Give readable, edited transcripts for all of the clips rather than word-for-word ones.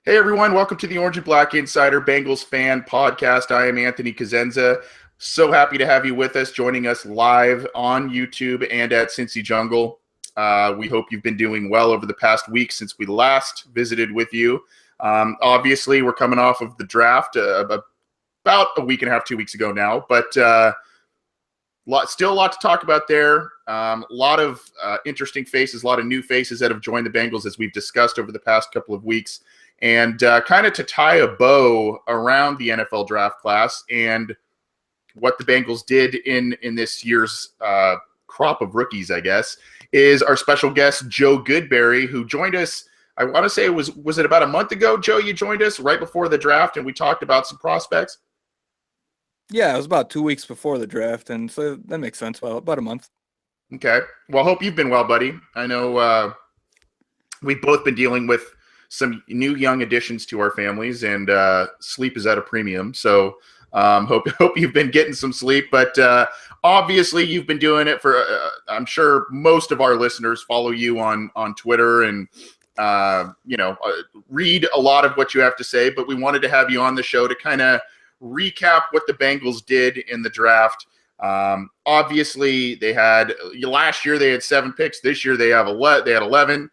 Hey everyone, welcome to the Orange and Black Insider Bengals fan podcast. I am Anthony Cosenza. So happy to have you with us, joining us live on YouTube and at Cincy Jungle. We hope you've been doing well over the past week since we last visited with you. Obviously, we're coming off of the draft about a week and a half, 2 weeks ago now, but still a lot to talk about there. A lot of interesting faces, a lot of new faces that have joined the Bengals as we've discussed over the past couple of weeks. And kind of to tie a bow around the NFL draft class and what the Bengals did in this year's crop of rookies, I guess, is our special guest, Joe Goodberry, who joined us, I want to say was it about a month ago, Joe, you joined us right before the draft, and we talked about some prospects? Yeah, it was about 2 weeks before the draft, and so that makes sense. Well, about a month. Okay. Well, hope you've been well, buddy. I know we've both been dealing with some new young additions to our families, and sleep is at a premium. So hope you've been getting some sleep. But obviously, you've been doing it for. I'm sure most of our listeners follow you on Twitter and read a lot of what you have to say. But we wanted to have you on the show to kind of recap what the Bengals did in the draft. Obviously, they had last year they had 7 picks. This year they had 11.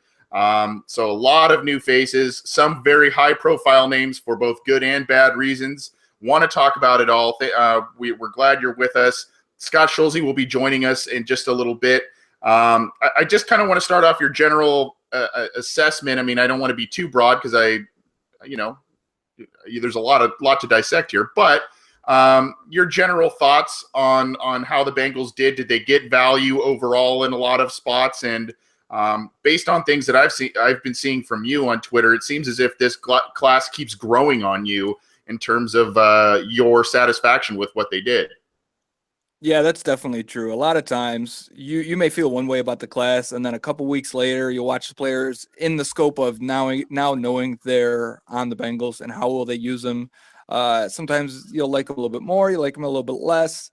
So a lot of new faces, some very high-profile names for both good and bad reasons. Want to talk about it all. We're glad you're with us. Scott Schulze will be joining us in just a little bit. I just kind of want to start off your general assessment. I mean, I don't want to be too broad because there's a lot to dissect here. But your general thoughts on how the Bengals did. Did they get value overall in a lot of spots? And based on things that I've been seeing from you on Twitter, it seems as if this class keeps growing on you in terms of your satisfaction with what they did. Yeah, that's definitely true. A lot of times you may feel one way about the class, and then a couple weeks later you'll watch the players in the scope of now knowing they're on the Bengals and how will they use them. Sometimes you'll like them a little bit more, you like them a little bit less.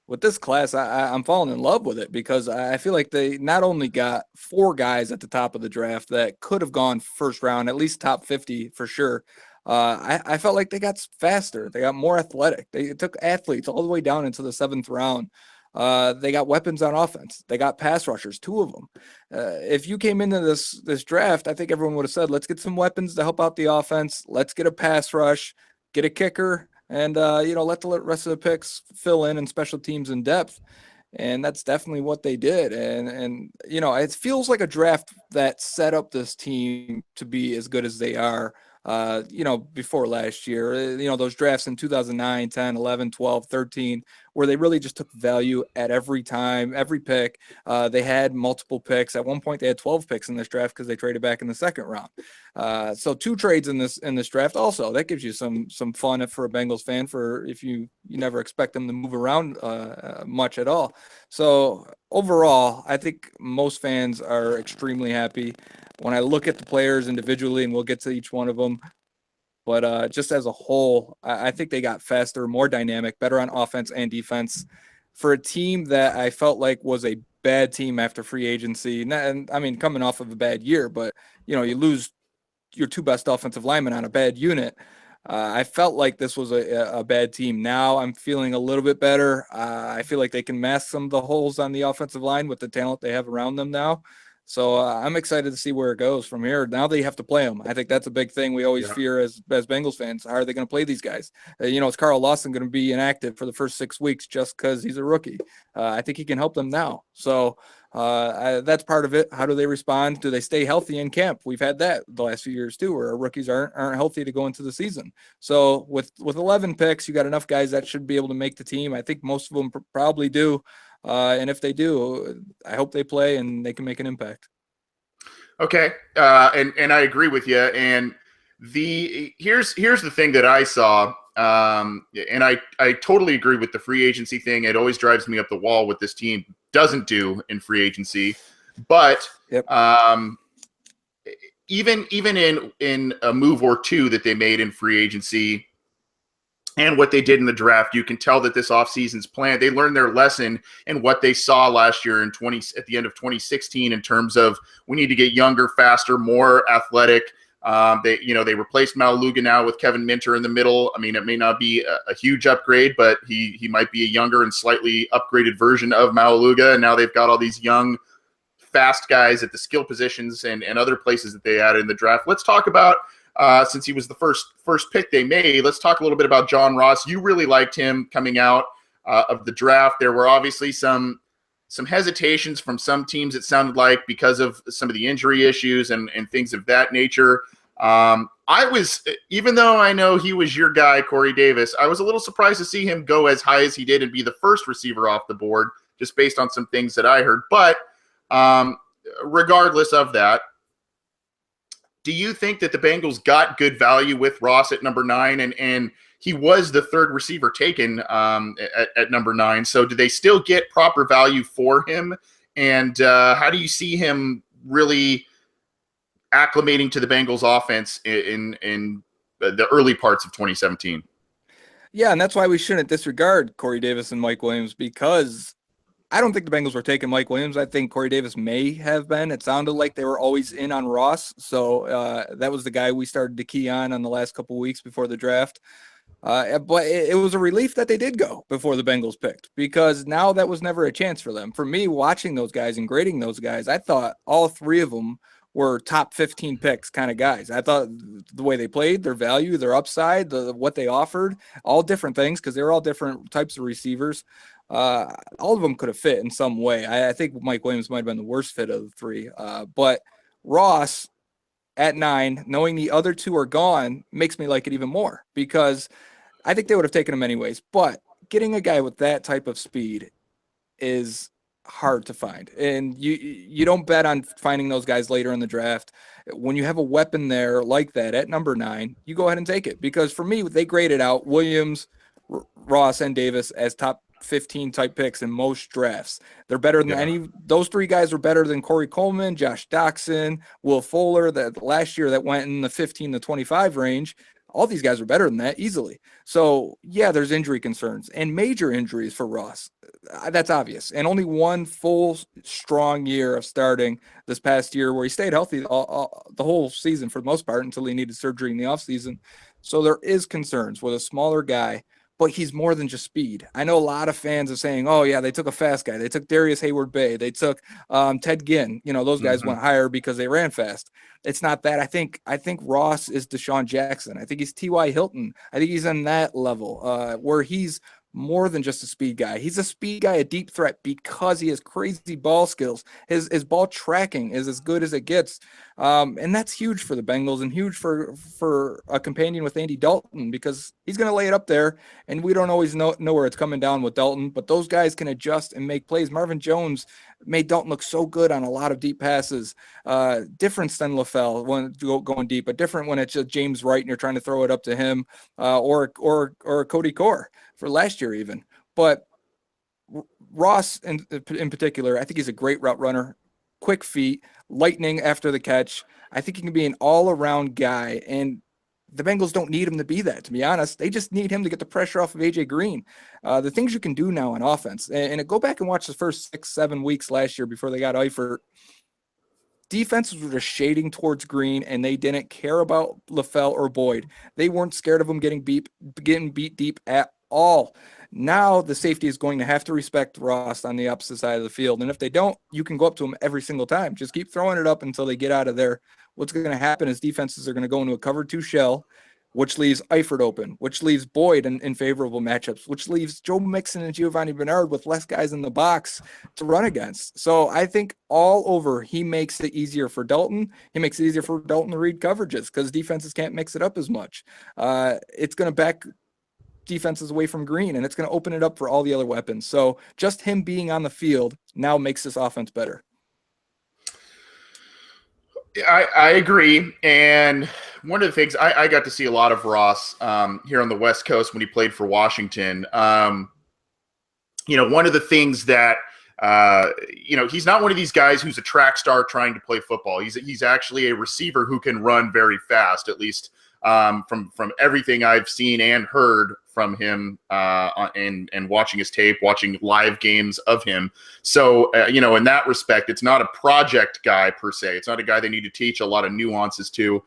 With this class, I'm falling in love with it because I feel like they not only got 4 guys at the top of the draft that could have gone first round, at least top 50 for sure. I felt like they got faster. They got more athletic. They took athletes all the way down into the 7th round. They got weapons on offense. They got pass rushers, 2 of them. If you came into this draft, I think everyone would have said, let's get some weapons to help out the offense. Let's get a pass rush, get a kicker, and let the rest of the picks fill in special teams in depth. And that's definitely what they did. And it feels like a draft that set up this team to be as good as they are. Before last year, those drafts in 2009, 10, 11, 12, 13, where they really just took value at every time, every pick. They had multiple picks. At one point, they had 12 picks in this draft because they traded back in the 2nd round. So 2 trades in this draft also. That gives you some fun for a Bengals fan for if you never expect them to move around much at all. So overall, I think most fans are extremely happy. When I look at the players individually, and we'll get to each one of them, but just as a whole, I think they got faster, more dynamic, better on offense and defense for a team that I felt like was a bad team after free agency. And I mean, coming off of a bad year, but you lose your 2 best offensive linemen on a bad unit. I felt like this was a bad team. Now I'm feeling a little bit better. I feel like they can mask some of the holes on the offensive line with the talent they have around them now. So I'm excited to see where it goes from here. Now they have to play them. I think that's a big thing we always fear as Bengals fans. How are they going to play these guys? Is Carl Lawson going to be inactive for the first 6 weeks just because he's a rookie? I think he can help them now. So that's part of it. How do they respond? Do they stay healthy in camp? We've had that the last few years too, where our rookies aren't healthy to go into the season. So with 11 picks, you got enough guys that should be able to make the team. I think most of them probably do. And if they do, I hope they play and they can make an impact. Okay. And I agree with you. And here's the thing that I saw. And I totally agree with the free agency thing. It always drives me up the wall what this team doesn't do in free agency. But yep. Even in a move or 2 that they made in free agency, and what they did in the draft, you can tell that this offseason's plan, they learned their lesson in what they saw last year at the end of 2016 in terms of we need to get younger, faster, more athletic, They replaced Malaluga now with Kevin Minter in the middle. I mean, it may not be a huge upgrade, but he might be a younger and slightly upgraded version of Malaluga. And now they've got all these young, fast guys at the skill positions and other places that they added in the draft. Let's talk about, since he was the first pick they made, let's talk a little bit about John Ross. You really liked him coming out of the draft. There were obviously some hesitations from some teams, it sounded like, because of some of the injury issues and things of that nature. Even though I know he was your guy, Corey Davis, I was a little surprised to see him go as high as he did and be the first receiver off the board, just based on some things that I heard. But regardless of that, do you think that the Bengals got good value with Ross at number 9? And he was the third receiver taken at number 9. So do they still get proper value for him? And how do you see him really acclimating to the Bengals offense in the early parts of 2017? Yeah, and that's why we shouldn't disregard Corey Davis and Mike Williams, because I don't think the Bengals were taking Mike Williams. I think Corey Davis may have been. It sounded like they were always in on Ross. So that was the guy we started to key on the last couple of weeks before the draft. But it was a relief that they did go before the Bengals picked, because now that was never a chance for them. For me, watching those guys and grading those guys, I thought all three of them were top 15 picks kind of guys. I thought the way they played, their value, their upside, what they offered, all different things, because they were all different types of receivers. All of them could have fit in some way. I think Mike Williams might have been the worst fit of the three. But Ross at 9, knowing the other two are gone, makes me like it even more, because I think they would have taken him anyways. But getting a guy with that type of speed is hard to find. And you don't bet on finding those guys later in the draft. When you have a weapon there like that at number 9, you go ahead and take it. Because for me, they graded out Williams, Ross, and Davis as top 15 type picks in most drafts. They're better than any. Those three guys were better than Corey Coleman, Josh Doxson, Will Fuller, that last year that went in the 15 to 25 range. All these guys are better than that easily. So yeah, there's injury concerns and major injuries for Ross. That's obvious. And only one full strong year of starting this past year, where he stayed healthy the whole season for the most part until he needed surgery in the offseason. So there is concerns with a smaller guy. But he's more than just speed. I know a lot of fans are saying, oh, yeah, they took a fast guy. They took Darius Hayward-Bay. They took Ted Ginn. Those guys went higher because they ran fast. It's not that. I think Ross is Deshaun Jackson. I think he's T.Y. Hilton. I think he's on that level where he's more than just a speed guy. He's a speed guy, a deep threat, because he has crazy ball skills. His ball tracking is as good as it gets. And that's huge for the Bengals and huge for a companion with Andy Dalton, because he's going to lay it up there, and we don't always know where it's coming down with Dalton, but those guys can adjust and make plays. Marvin Jones made Dalton look so good on a lot of deep passes. Different than LaFell when going deep, but different when it's just James Wright and you're trying to throw it up to him, or Cody Core for last year even. But Ross in particular, I think he's a great route runner, quick feet, lightning after the catch. I think he can be an all-around guy, and the Bengals don't need him to be that, to be honest. They just need him to get the pressure off of A.J. Green. The things you can do now on offense, and go back and watch the first 6-7 weeks last year before they got Eifert. Defenses were just shading towards Green, and they didn't care about LaFell or Boyd. They weren't scared of him getting beat deep at all. Now the safety is going to have to respect Ross on the opposite side of the field. And if they don't, you can go up to him every single time. Just keep throwing it up until they get out of there. What's going to happen is defenses are going to go into a cover 2 shell, which leaves Eifert open, which leaves Boyd in favorable matchups, which leaves Joe Mixon and Giovanni Bernard with less guys in the box to run against. So I think all over, he makes it easier for Dalton. He makes it easier for Dalton to read coverages because defenses can't mix it up as much. It's going to back defenses away from Green, and it's going to open it up for all the other weapons. So just him being on the field now makes this offense better. I agree. And one of the things I got to see a lot of Ross here on the West Coast when he played for Washington. One of the things that, he's not one of these guys who's a track star trying to play football. He's actually a receiver who can run very fast, at least from everything I've seen and heard from him and watching his tape, watching live games of him. So, in that respect, it's not a project guy per se. It's not a guy they need to teach a lot of nuances to.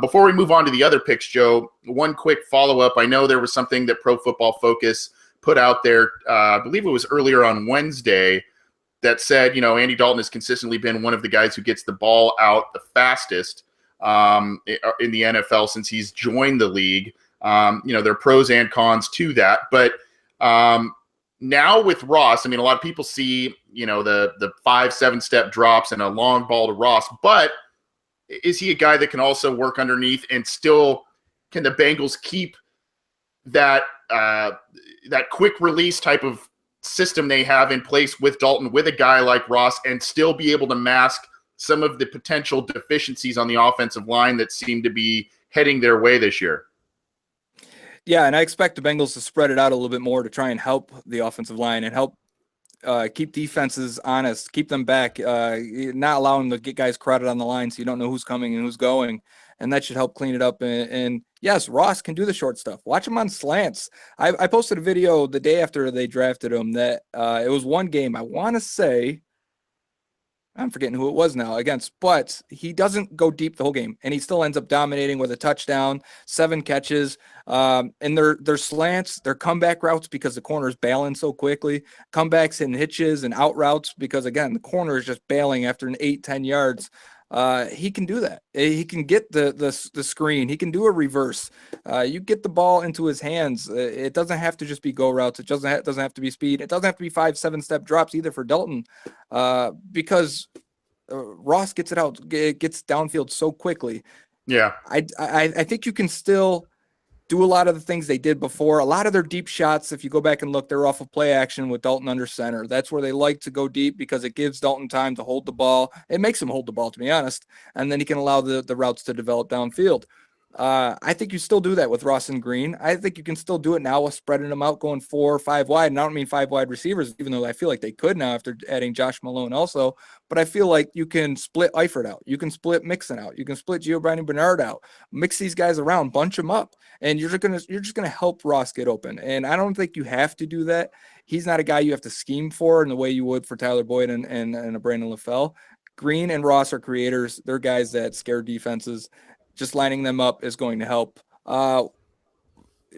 Before we move on to the other picks, Joe, one quick follow-up. I know there was something that Pro Football Focus put out there, I believe it was earlier on Wednesday, that said, Andy Dalton has consistently been one of the guys who gets the ball out the fastest in the NFL since he's joined the league. There are pros and cons to that. But now with Ross, a lot of people see, the 5-7 step drops and a long ball to Ross. But is he a guy that can also work underneath, and still can the Bengals keep that quick release type of system they have in place with Dalton, with a guy like Ross, and still be able to mask some of the potential deficiencies on the offensive line that seem to be heading their way this year? Yeah, and I expect the Bengals to spread it out a little bit more to try and help the offensive line and help keep defenses honest, keep them back, not allow them to get guys crowded on the line so you don't know who's coming and who's going. And that should help clean it up. And yes, Ross can do the short stuff. Watch him on slants. I posted a video the day after they drafted him that it was one game. I want to say, I'm forgetting who it was now against, but he doesn't go deep the whole game, and he still ends up dominating with a touchdown, 7 catches. And their slants, their comeback routes, because the corner's bailing so quickly, comebacks and hitches and out routes, because again, the corner is just bailing after an 8-10 yards. He can do that. He can get the screen. He can do a reverse. You get the ball into his hands. It doesn't have to just be go routes. It doesn't have to be speed. It doesn't have to be 5-7 step drops either for Dalton, because Ross gets it out, gets downfield so quickly. Yeah, I think you can still do a lot of the things they did before. A lot of their deep shots, if you go back and look, they're off of play action with Dalton under center. That's where they like to go deep because it gives Dalton time to hold the ball. It makes him hold the ball, to be honest, and then he can allow the routes to develop downfield. I think you still do that with Ross and Green. I think you can still do it now with spreading them out, going 4 or 5 wide. And I don't mean 5 wide receivers, even though I feel like they could now after adding Josh Malone also. But I feel like you can split Eifert out. You can split Mixon out. You can split Giovanni Bernard out. Mix these guys around, bunch them up, and you're just gonna help Ross get open. And I don't think you have to do that. He's not a guy you have to scheme for in the way you would for Tyler Boyd and a Brandon LaFell. Green and Ross are creators. They're guys that scare defenses. Just lining them up is going to help.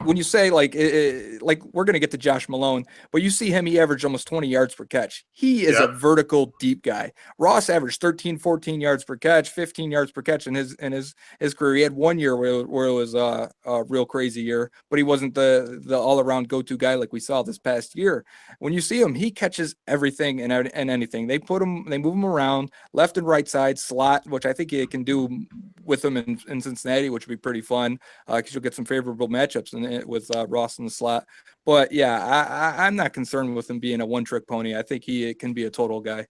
When you say like we're going to get to Josh Malone, but you see him, he averaged almost 20 yards per catch. He is a vertical deep guy. Ross averaged 13, 14 yards per catch, 15 yards per catch in his career. He had 1 year where it was a real crazy year, but he wasn't the all around go-to guy like we saw this past year. When you see him, he catches everything and anything. They move him around left and right side, slot, which I think he can do with him in Cincinnati, which would be pretty fun because you'll get some favorable matchups with Ross in the slot. But yeah, I'm not concerned with him being a one-trick pony. I think he can be a total guy.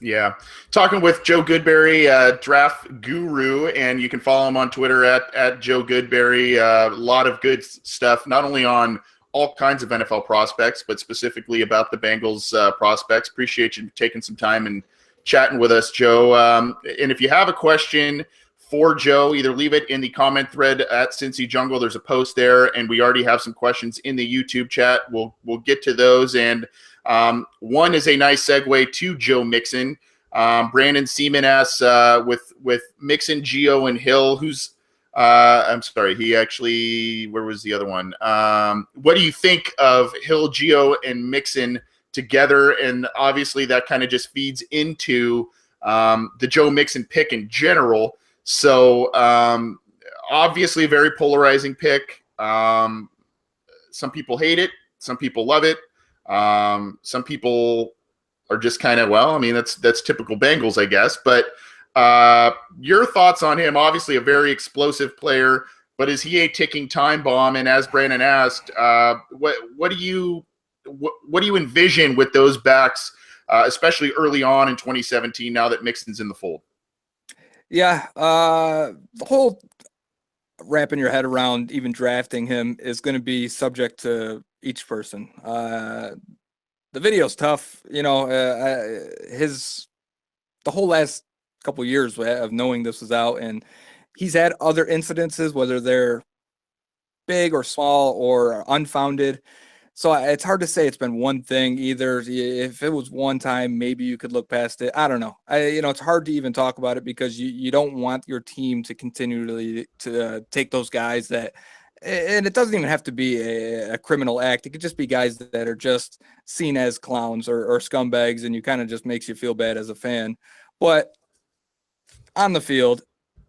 Yeah. Talking with Joe Goodberry, draft guru, and you can follow him on Twitter at Joe Goodberry. A lot of good stuff, not only on all kinds of NFL prospects, but specifically about the Bengals prospects. Appreciate you taking some time and chatting with us, Joe. And if you have a question for Joe, either leave it in the comment thread at Cincy Jungle. There's a post there, and we already have some questions in the YouTube chat. We'll get to those. And one is a nice segue to Joe Mixon. Brandon Seaman asks with Mixon, Gio, and Hill, who's I'm sorry, he actually, where was the other one? What do you think of Hill, Gio, and Mixon together? And obviously that kind of just feeds into the Joe Mixon pick in general. So obviously a very polarizing pick. Some people hate it. Some people love it. Some people are just kind of, well, I mean, that's typical Bengals, I guess. But your thoughts on him? Obviously a very explosive player, but is he a ticking time bomb? And as Brandon asked, what do you envision with those backs, especially early on in 2017, now that Mixon's in the fold? Yeah, the whole wrapping your head around even drafting him is going to be subject to each person. The video's tough, the whole last couple of years of knowing this was out, and he's had other incidences, whether they're big or small or unfounded. So it's hard to say it's been one thing either. If it was one time, maybe you could look past it. I don't know. It's hard to even talk about it because you don't want your team to continually to take those guys that, and it doesn't even have to be a criminal act. It could just be guys that are just seen as clowns or scumbags, and you kind of just makes you feel bad as a fan. But on the field,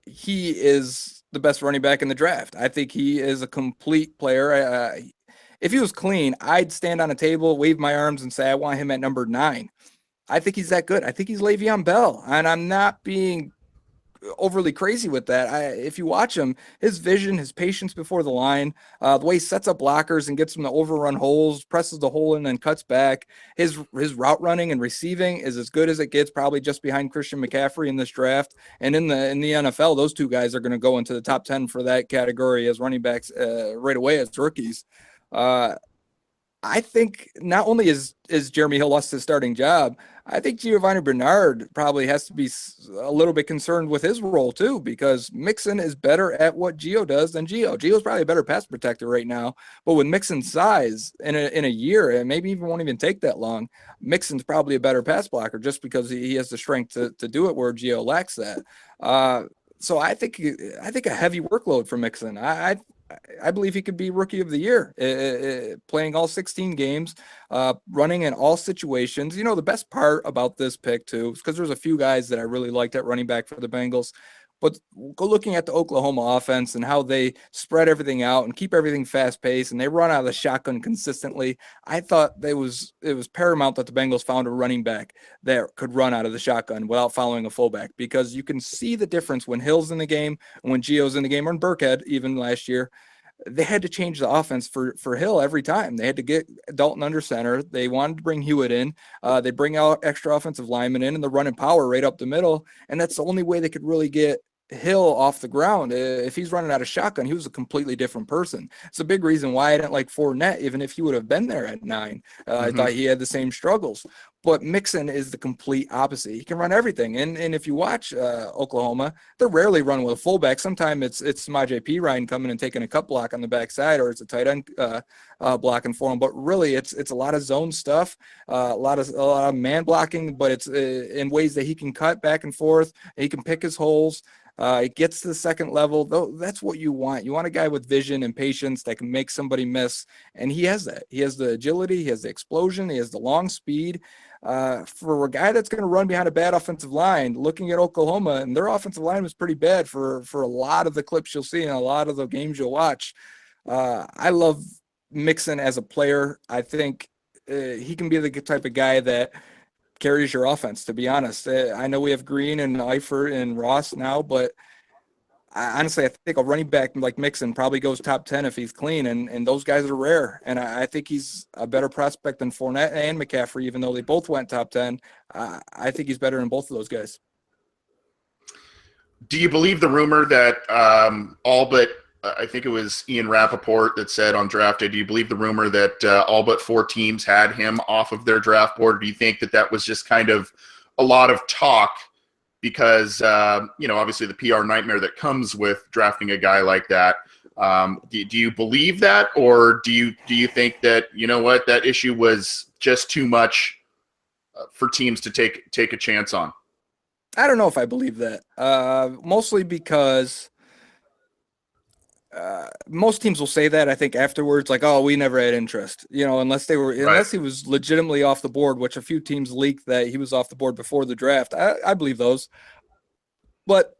he is the best running back in the draft. I think he is a complete player. If he was clean, I'd stand on a table, wave my arms, and say I want him at number 9. I think he's that good. I think he's Le'Veon Bell, and I'm not being overly crazy with that. If you watch him, his vision, his patience before the line, the way he sets up blockers and gets them to overrun holes, presses the hole and then cuts back. His route running and receiving is as good as it gets, probably just behind Christian McCaffrey in this draft. And in the NFL, those two guys are going to go into the top 10 for that category as running backs right away as rookies. I think not only is Jeremy Hill lost his starting job, I think Giovanni Bernard probably has to be a little bit concerned with his role too, because Mixon is better at what Gio does than Gio. Gio's probably a better pass protector right now, but with Mixon's size in a year, and maybe even won't even take that long, Mixon's probably a better pass blocker just because he has the strength to do it where Gio lacks that. So I think a heavy workload for Mixon. I believe he could be rookie of the year, playing all 16 games, running in all situations. The best part about this pick too, because there's a few guys that I really liked at running back for the Bengals, but go looking at the Oklahoma offense and how they spread everything out and keep everything fast paced and they run out of the shotgun consistently. I thought it was paramount that the Bengals found a running back that could run out of the shotgun without following a fullback, because you can see the difference when Hill's in the game and when Gio's in the game, or in Burkhead even last year. They had to change the offense for Hill every time. They had to get Dalton under center. They wanted to bring Hewitt in. They bring out extra offensive linemen in, and they're running power right up the middle. And that's the only way they could really get Hill off the ground. If he's running out of shotgun, he was a completely different person. It's a big reason why I didn't like Fournette, even if he would have been there at 9. I thought he had the same struggles. But Mixon is the complete opposite. He can run everything. And if you watch Oklahoma, they're rarely run with a fullback. Sometimes it's Samaje Perine coming and taking a cut block on the backside, or it's a tight end blocking for him. But really, it's a lot of zone stuff, a lot of man blocking, but it's in ways that he can cut back and forth. He can pick his holes. It gets to the second level, though. That's what you want. You want a guy with vision and patience that can make somebody miss, and he has that. He has the agility, he has the explosion, he has the long speed. For a guy that's going to run behind a bad offensive line, looking at Oklahoma, and their offensive line was pretty bad for a lot of the clips you'll see and a lot of the games you'll watch. I love Mixon as a player. I think he can be the type of guy that carries your offense, to be honest. I know we have Green and Eifert and Ross now, but honestly, I think a running back like Mixon probably goes top 10 if he's clean, and those guys are rare. And I think he's a better prospect than Fournette and McCaffrey, even though they both went top 10. I think he's better than both of those guys. Do you believe the rumor that all but I think it was Ian Rappaport that said on draft day, do you believe the rumor that all but 4 teams had him off of their draft board? Or do you think that was just kind of a lot of talk because, obviously the PR nightmare that comes with drafting a guy like that? Do you believe that, or do you think that, that issue was just too much for teams to take a chance on? I don't know if I believe that, mostly because most teams will say that, I think, afterwards, like, oh, we never had interest, unless he was legitimately off the board, which a few teams leaked that he was off the board before the draft. I believe those. But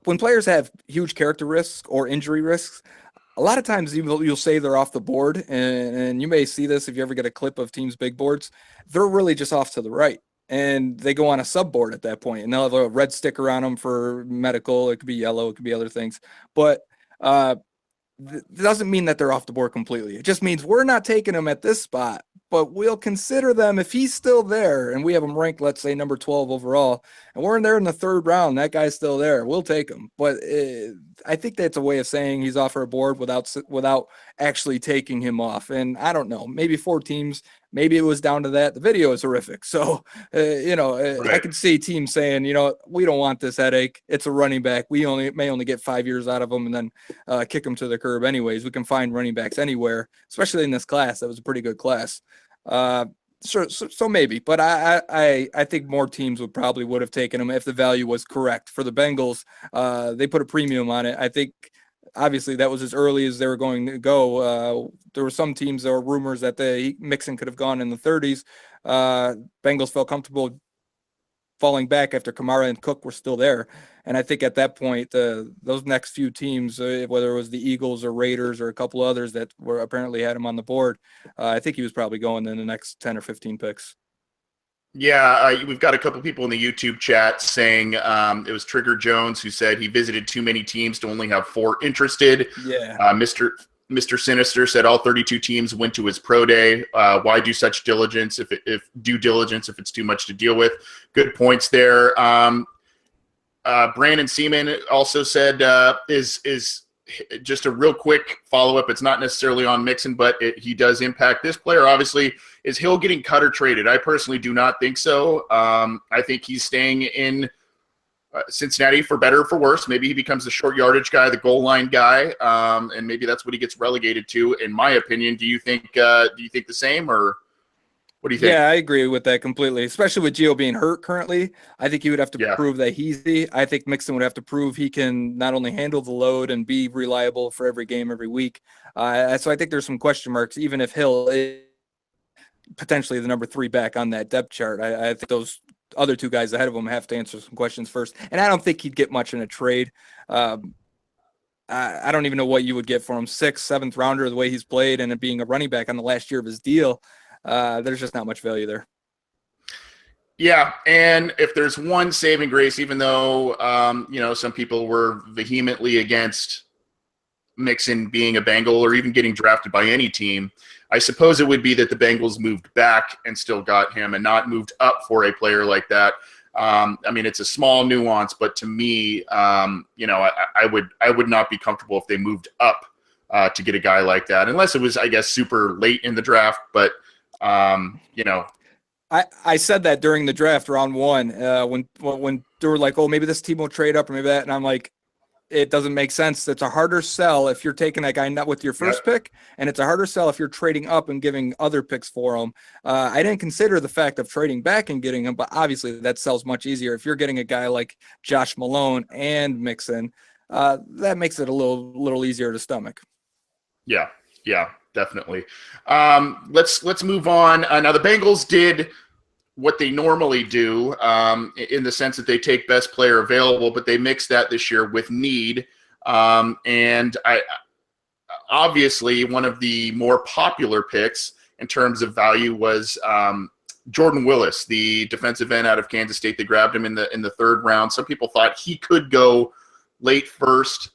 when players have huge character risks or injury risks, a lot of times you'll say they're off the board, and you may see this if you ever get a clip of teams' big boards. They're really just off to the right, and they go on a sub board at that point, and they'll have a red sticker on them for medical. It could be yellow. It could be other things. But doesn't mean that they're off the board completely. It just means we're not taking them at this spot, but we'll consider them if he's still there and we have him ranked, let's say, number 12 overall, and we're in there in the 3rd round, that guy's still there, we'll take him. But I think that's a way of saying he's off our board without actually taking him off. And I don't know, maybe 4 teams Maybe it was down to that. The video is horrific. So, Right. I could see teams saying, we don't want this headache. It's a running back. We may only get 5 years out of him and then kick him to the curb anyways. We can find running backs anywhere, especially in this class. That was a pretty good class. So maybe, but I think more teams would have taken him if the value was correct. For the Bengals, they put a premium on it. I think obviously that was as early as they were going to go. There were some teams, there were rumors that Mixon could have gone in the 30s. Bengals felt comfortable falling back after Kamara and Cook were still there. And I think at that point, those next few teams, whether it was the Eagles or Raiders or a couple others that were apparently had him on the board, I think he was probably going in the next 10 or 15 picks. Yeah, we've got a couple people in the YouTube chat saying it was Trigger Jones who said he visited too many teams to only have 4 interested. Yeah. Mr. Sinister said all 32 teams went to his pro day. Why do such diligence if due diligence if it's too much to deal with? Good points there. Brandon Seaman also said is just a real quick follow-up. It's not necessarily on Mixon, but he does impact this player. Obviously, is Hill getting cut or traded? I personally do not think so. I think he's staying in Cincinnati for better or for worse. Maybe he becomes the short yardage guy, the goal line guy, and maybe that's what he gets relegated to. In my opinion, do you think the same, or what do you think? Yeah, I agree with that completely, especially with Gio being hurt currently. I think he would have to prove that he's I think Mixon would have to prove he can not only handle the load and be reliable for every game, every week. So I think there's some question marks, even if Hill is potentially the number 3 back on that depth chart. I think those other 2 guys ahead of him have to answer some questions first. And I don't think he'd get much in a trade. I don't even know what you would get for him. 6th, 7th rounder, the way he's played, and it being a running back on the last year of his deal. There's just not much value there. Yeah, and if there's one saving grace, even though some people were vehemently against Mixon being a Bengal or even getting drafted by any team, I suppose it would be that the Bengals moved back and still got him and not moved up for a player like that. It's a small nuance, but to me, I would not be comfortable if they moved up to get a guy like that, unless it was, I guess, super late in the draft. But I said that during the draft, round 1, when they were like, oh, maybe this team will trade up or maybe that, and I'm like, it doesn't make sense. It's a harder sell if you're taking that guy not with your first pick, and it's a harder sell if you're trading up and giving other picks for him. I didn't consider the fact of trading back and getting him, but obviously that sells much easier. If you're getting a guy like Josh Malone and Mixon, that makes it a little easier to stomach. Yeah, definitely. Let's move on. Now the Bengals did what they normally do in the sense that they take best player available, but they mixed that this year with need. And obviously one of the more popular picks in terms of value was Jordan Willis, the defensive end out of Kansas State. They grabbed him in the 3rd round. Some people thought he could go late first.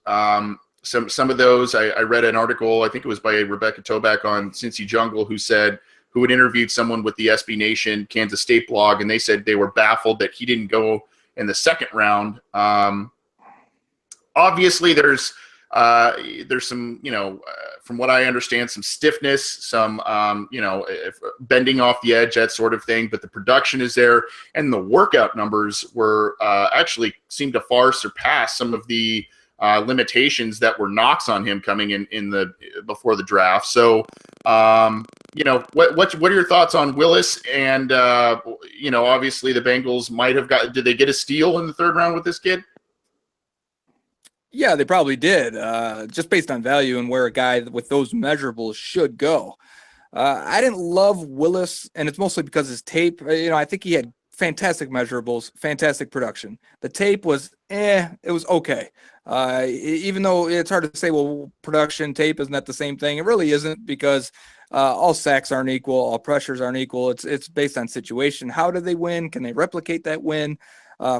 Some of those, I read an article, I think it was by Rebecca Toback on Cincy Jungle, who had interviewed someone with the SB Nation Kansas State blog, and they said they were baffled that he didn't go in the 2nd round. Obviously, there's some, from what I understand, some stiffness, some, bending off the edge, that sort of thing. But the production is there, and the workout numbers were actually seemed to far surpass some of the limitations that were knocks on him coming in before the draft. So, what are your thoughts on Willis? And obviously the Bengals might have did they get a steal in the 3rd round with this kid? Yeah, they probably did, just based on value and where a guy with those measurables should go. I didn't love Willis, and it's mostly because his tape. I think he had fantastic measurables, fantastic production. The tape was, it was okay. Even though it's hard to say, well, production, tape, isn't that the same thing? It really isn't, because all sacks aren't equal, all pressures aren't equal. It's based on situation. How do they win? Can they replicate that win?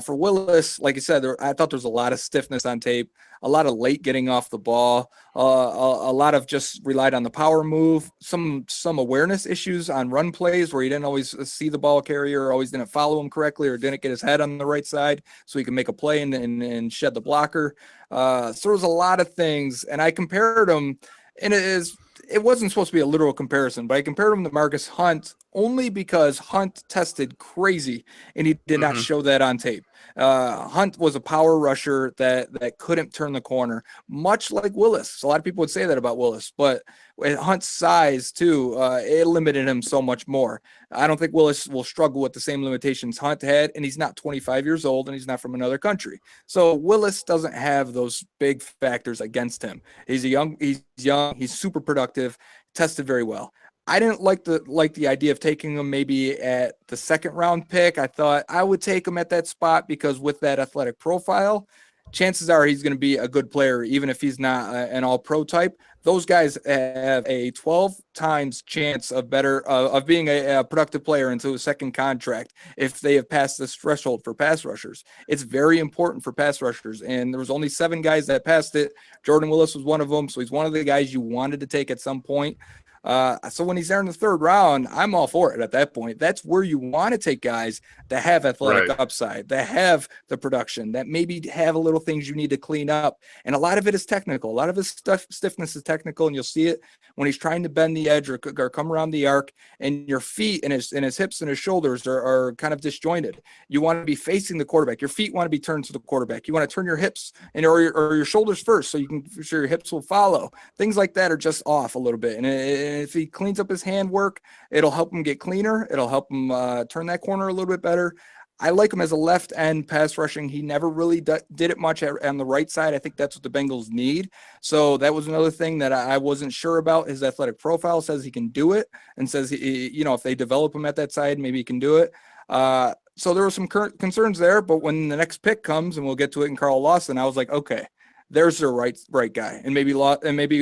For Willis, like you said, I thought there was a lot of stiffness on tape, a lot of late getting off the ball, a lot of just relied on the power move, some awareness issues on run plays where he didn't always see the ball carrier, or always didn't follow him correctly, or didn't get his head on the right side so he could make a play and shed the blocker. So there was a lot of things, and I compared him, and it wasn't supposed to be a literal comparison, but I compared him to Marcus Hunt only because Hunt tested crazy and he did not Mm-hmm. show that on tape. Hunt was a power rusher that couldn't turn the corner, much like Willis. So a lot of people would say that about Willis, but with Hunt's size too, it limited him so much more. I don't think Willis will struggle with the same limitations Hunt had, and he's not 25 years old and he's not from another country. So Willis doesn't have those big factors against him. He's young, he's super productive, tested very well. I didn't like the idea of taking him maybe at the second round pick. I thought I would take him at that spot because with that athletic profile, chances are he's going to be a good player, even if he's not an all pro type. Those guys have a 12 times chance of of being a productive player into a second contract if they have passed this threshold for pass rushers. It's very important for pass rushers, and there was only 7 guys that passed it. Jordan Willis was one of them, so he's one of the guys you wanted to take at some point. So when he's there in the 3rd round, I'm all for it at that point. That's where you want to take guys that have athletic upside, that have the production, that maybe have a little things you need to clean up. And a lot of it is technical. A lot of his stiffness is technical, and you'll see it when he's trying to bend the edge or come around the arc, and your feet and his hips and his shoulders are kind of disjointed. You want to be facing the quarterback. Your feet want to be turned to the quarterback. You want to turn your hips or your shoulders first so you can for sure your hips will follow. Things like that are just off a little bit. And if he cleans up his handwork, it'll help him get cleaner. It'll help him turn that corner a little bit better. I like him as a left end pass rushing. He never really did it much on the right side. I think that's what the Bengals need. So that was another thing that I wasn't sure about. His athletic profile says he can do it, and says, if they develop him at that side, maybe he can do it. So there were some concerns there, but when the next pick comes, and we'll get to it in Carl Lawson, I was like, okay, there's their right guy, and maybe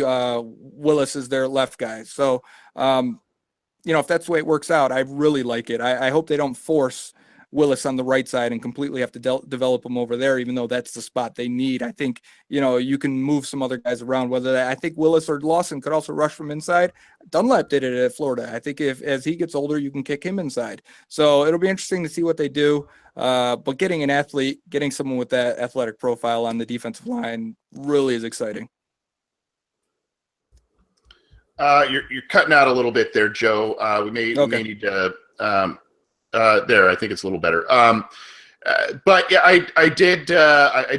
Willis is their left guy. So, if that's the way it works out, I really like it. I hope they don't force Willis on the right side and completely have to develop him over there, even though that's the spot they need. I think, you can move some other guys around, I think Willis or Lawson could also rush from inside. Dunlap did it at Florida. I think as he gets older, you can kick him inside. So it'll be interesting to see what they do. But getting an athlete, getting someone with that athletic profile on the defensive line really is exciting. You're cutting out a little bit there, Joe. We may need to there. I think it's a little better. But yeah, I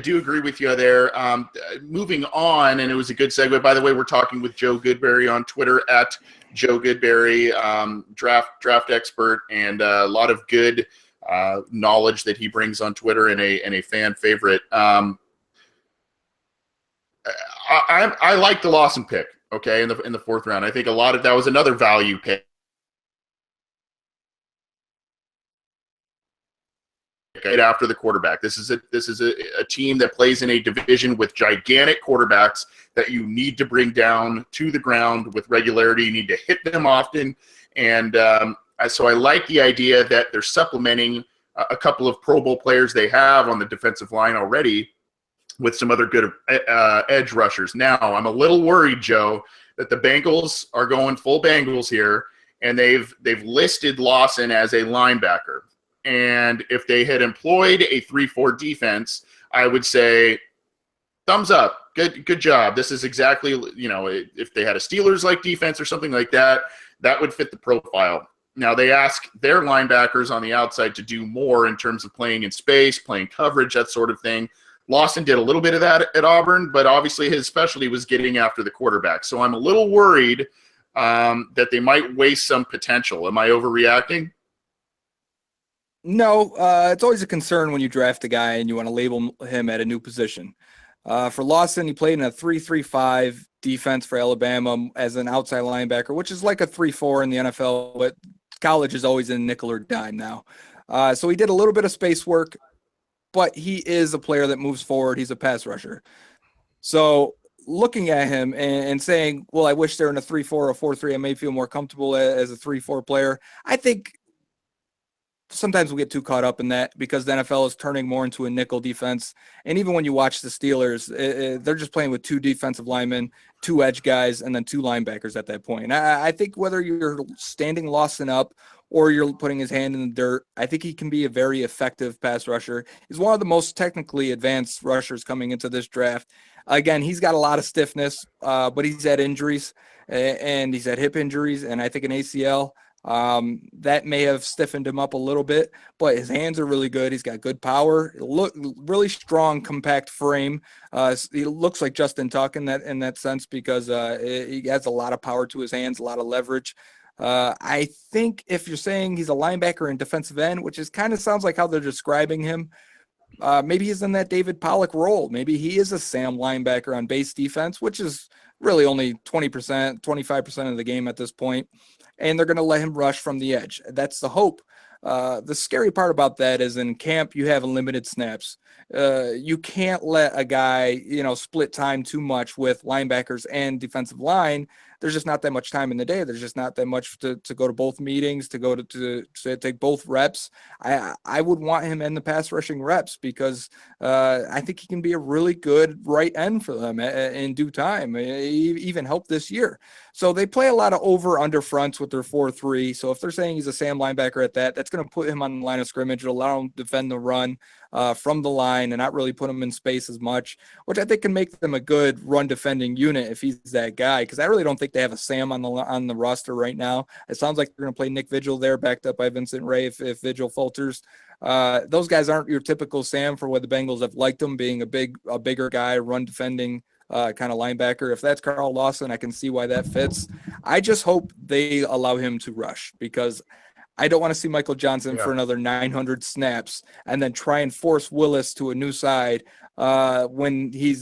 do agree with you there. Moving on, and it was a good segue. By the way, we're talking with Joe Goodberry on Twitter at Joe Goodberry, draft expert, and a lot of good knowledge that he brings on Twitter, and a fan favorite. I like the Lawson pick. Okay, in the 4th round, I think a lot of that was another value pick. Right after the quarterback, this is a team that plays in a division with gigantic quarterbacks that you need to bring down to the ground with regularity. You need to hit them often, and so I like the idea that they're supplementing a couple of Pro Bowl players they have on the defensive line already with some other good edge rushers. Now, I'm a little worried, Joe, that the Bengals are going full Bengals here, and they've listed Lawson as a linebacker. And if they had employed a 3-4 defense, I would say, thumbs up, good job. This is exactly, if they had a Steelers-like defense or something like that, that would fit the profile. Now, they ask their linebackers on the outside to do more in terms of playing in space, playing coverage, that sort of thing. Lawson did a little bit of that at Auburn, but obviously his specialty was getting after the quarterback. So I'm a little worried that they might waste some potential. Am I overreacting? No, it's always a concern when you draft a guy and you want to label him at a new position. For Lawson, he played in a 3-3-5 defense for Alabama as an outside linebacker, which is like a 3-4 in the NFL, but college is always in nickel or dime now. So he did a little bit of space work, but he is a player that moves forward. He's a pass rusher. So looking at him and saying, well, I wish they're in a 3-4 or 4-3, I may feel more comfortable as a 3-4 player. I think sometimes we get too caught up in that because the NFL is turning more into a nickel defense. And even when you watch the Steelers, they're just playing with 2 defensive linemen, 2 edge guys, and then 2 linebackers at that point. And I think whether you're standing Lawson up or you're putting his hand in the dirt, I think he can be a very effective pass rusher. He's one of the most technically advanced rushers coming into this draft. Again, he's got a lot of stiffness, but he's had injuries, and he's had hip injuries, and I think an ACL. That may have stiffened him up a little bit, but his hands are really good. He's got good power, look really strong, compact frame. He looks like Justin Tuck in that sense because he has a lot of power to his hands, a lot of leverage. I think if you're saying he's a linebacker and defensive end, which is kind of sounds like how they're describing him, maybe he's in that David Pollock role. Maybe he is a Sam linebacker on base defense, which is really only 20%, 25% of the game at this point. And they're going to let him rush from the edge. That's the hope. The scary part about that is in camp, you have limited snaps. You can't let a guy, split time too much with linebackers and defensive line. There's just not that much time in the day. There's just not that much to go to both meetings, to go to take both reps. I would want him in the pass rushing reps because I think he can be a really good right end for them in due time. He even helped this year. So they play a lot of over-under fronts with their 4-3. So if they're saying he's a Sam linebacker at that, that's going to put him on the line of scrimmage. It'll allow him to defend the run from the line and not really put him in space as much, which I think can make them a good run defending unit if he's that guy. Because I really don't think they have a Sam on the roster right now. It sounds like they're going to play Nick Vigil there, backed up by Vincent Ray if Vigil falters. Those guys aren't your typical Sam for what the Bengals have liked them, being a bigger guy, run defending kind of linebacker. If that's Carl Lawson, I can see why that fits. I just hope they allow him to rush because I don't want to see Michael Johnson for another 900 snaps and then try and force Willis to a new side when he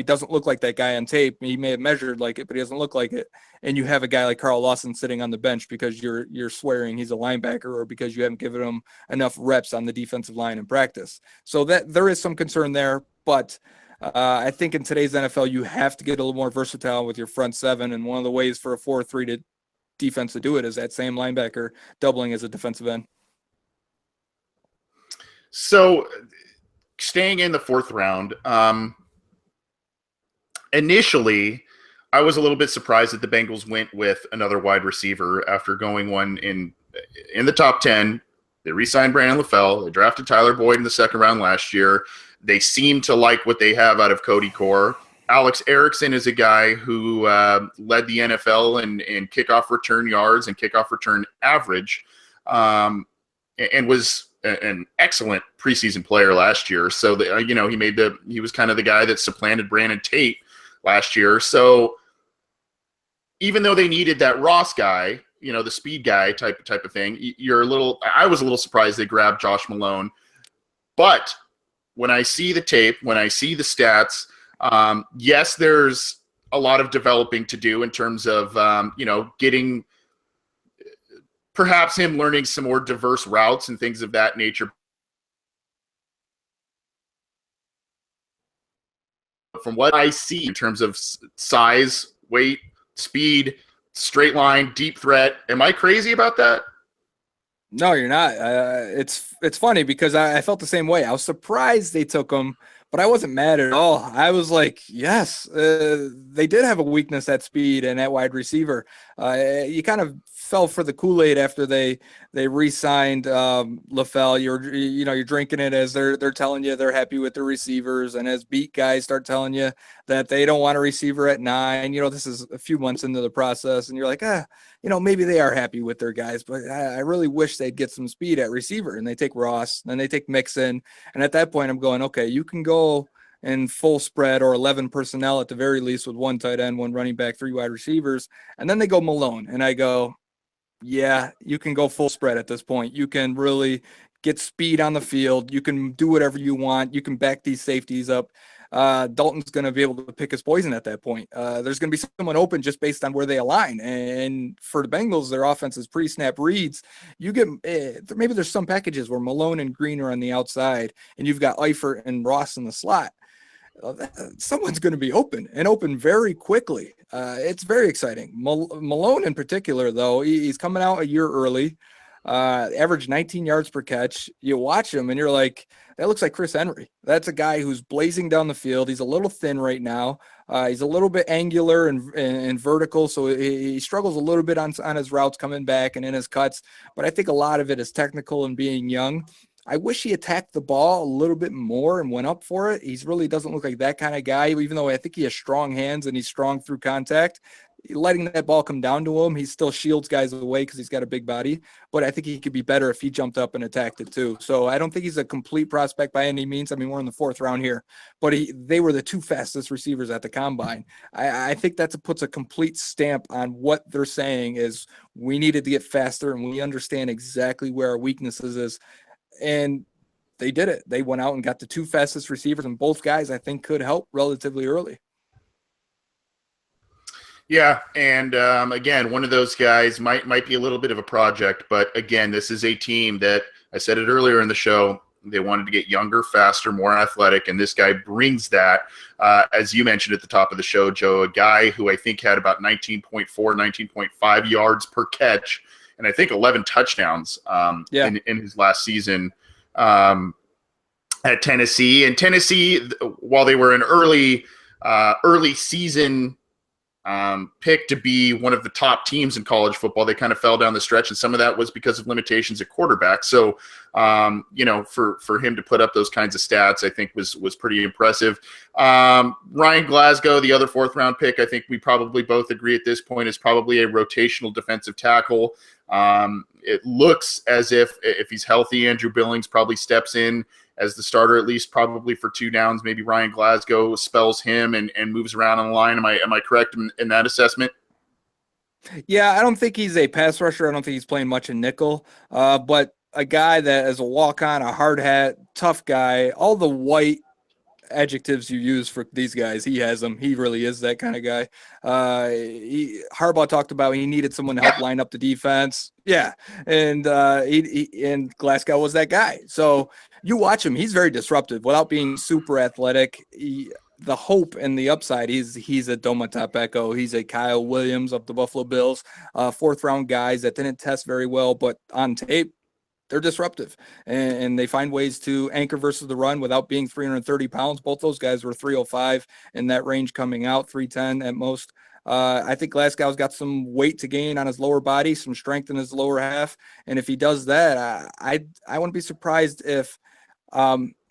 doesn't look like that guy on tape. He may have measured like it, but he doesn't look like it. And you have a guy like Carl Lawson sitting on the bench because you're swearing he's a linebacker or because you haven't given him enough reps on the defensive line in practice. So that there is some concern there, but I think in today's NFL, you have to get a little more versatile with your front seven. And one of the ways for a 4-3 defense to do it is that same linebacker doubling as a defensive end. So staying in the fourth round, initially I was a little bit surprised that the Bengals went with another wide receiver after going one in the top 10. They re-signed Brandon LaFell. They drafted Tyler Boyd in the second round last year. They seem to like what they have out of Cody Core. Alex Erickson is a guy who led the NFL in kickoff return yards and kickoff return average, and was an excellent preseason player last year. So he was kind of the guy that supplanted Brandon Tate last year. So even though they needed that Ross guy, the speed guy type of thing, I was a little surprised they grabbed Josh Malone, but when I see the tape, when I see the stats, yes, there's a lot of developing to do in terms of, getting perhaps him learning some more diverse routes and things of that nature. From what I see in terms of size, weight, speed, straight line, deep threat, am I crazy about that? No, you're not. It's funny because I felt the same way. I was surprised they took him, but I wasn't mad at all. I was like, yes, they did have a weakness at speed and at wide receiver. You kind of fell for the Kool-Aid after they re-signed LaFell. You're drinking it as they're telling you they're happy with the receivers, and as beat guys start telling you that they don't want a receiver at 9. This is a few months into the process, and you're like, maybe they are happy with their guys, but I really wish they'd get some speed at receiver. And they take Ross, then they take Mixon, and at that point, I'm going, okay, you can go in full spread or 11 personnel at the very least with 1 tight end, 1 running back, 3 wide receivers, and then they go Malone, and I go, yeah, you can go full spread at this point. You can really get speed on the field. You can do whatever you want. You can back these safeties up. Dalton's going to be able to pick his poison at that point. There's going to be someone open just based on where they align. And for the Bengals, their offense is pre-snap reads. You get maybe there's some packages where Malone and Green are on the outside, and you've got Eifert and Ross in the slot. Someone's going to be open and open very quickly. It's very exciting. Malone in particular, though, he's coming out a year early, average 19 yards per catch. You watch him and you're like, that looks like Chris Henry. That's a guy who's blazing down the field. He's a little thin right now. He's a little bit angular and vertical, so he struggles a little bit on his routes coming back and in his cuts. But I think a lot of it is technical and being young. I wish he attacked the ball a little bit more and went up for it. He really doesn't look like that kind of guy, even though I think he has strong hands and he's strong through contact. letting that ball come down to him. He still shields guys away because he's got a big body, but I think he could be better if he jumped up and attacked it too. So I don't think he's a complete prospect by any means. I mean, we're in the 4th round here, but they were the 2 fastest receivers at the combine. I think that puts a complete stamp on what they're saying is we needed to get faster and we understand exactly where our weaknesses is. And they did it. They went out and got the 2 fastest receivers, and both guys I think could help relatively early. Yeah, and again, one of those guys might be a little bit of a project, but again, this is a team that, I said it earlier in the show, they wanted to get younger, faster, more athletic, and this guy brings that. As you mentioned at the top of the show, Joe, a guy who I think had about 19.4, 19.5 yards per catch, and I think 11 touchdowns in his last season at Tennessee. And Tennessee, while they were an early season pick to be one of the top teams in college football, they kind of fell down the stretch, and some of that was because of limitations at quarterback. So, for him to put up those kinds of stats, I think was pretty impressive. Ryan Glasgow, the other 4th round pick, I think we probably both agree at this point is probably a rotational defensive tackle. It looks as if he's healthy, Andrew Billings probably steps in as the starter, at least probably for 2 downs. Maybe Ryan Glasgow spells him and moves around on the line. Am I correct in that assessment? Yeah, I don't think he's a pass rusher. I don't think he's playing much in nickel. But a guy that is a walk-on, a hard hat, tough guy, all the white adjectives you use for these guys, he has them. He really is that kind of guy. Harbaugh talked about he needed someone to help line up the defense. Yeah, and and Glasgow was that guy. So you watch him; he's very disruptive without being super athletic. The hope and the upside, he's a Domata Beko. He's a Kyle Williams of the Buffalo Bills, 4th round guys that didn't test very well, but on tape, they're disruptive, and they find ways to anchor versus the run without being 330 pounds. Both those guys were 305 in that range coming out, 310 at most. I think Glasgow's got some weight to gain on his lower body, some strength in his lower half, and if he does that, I wouldn't be surprised if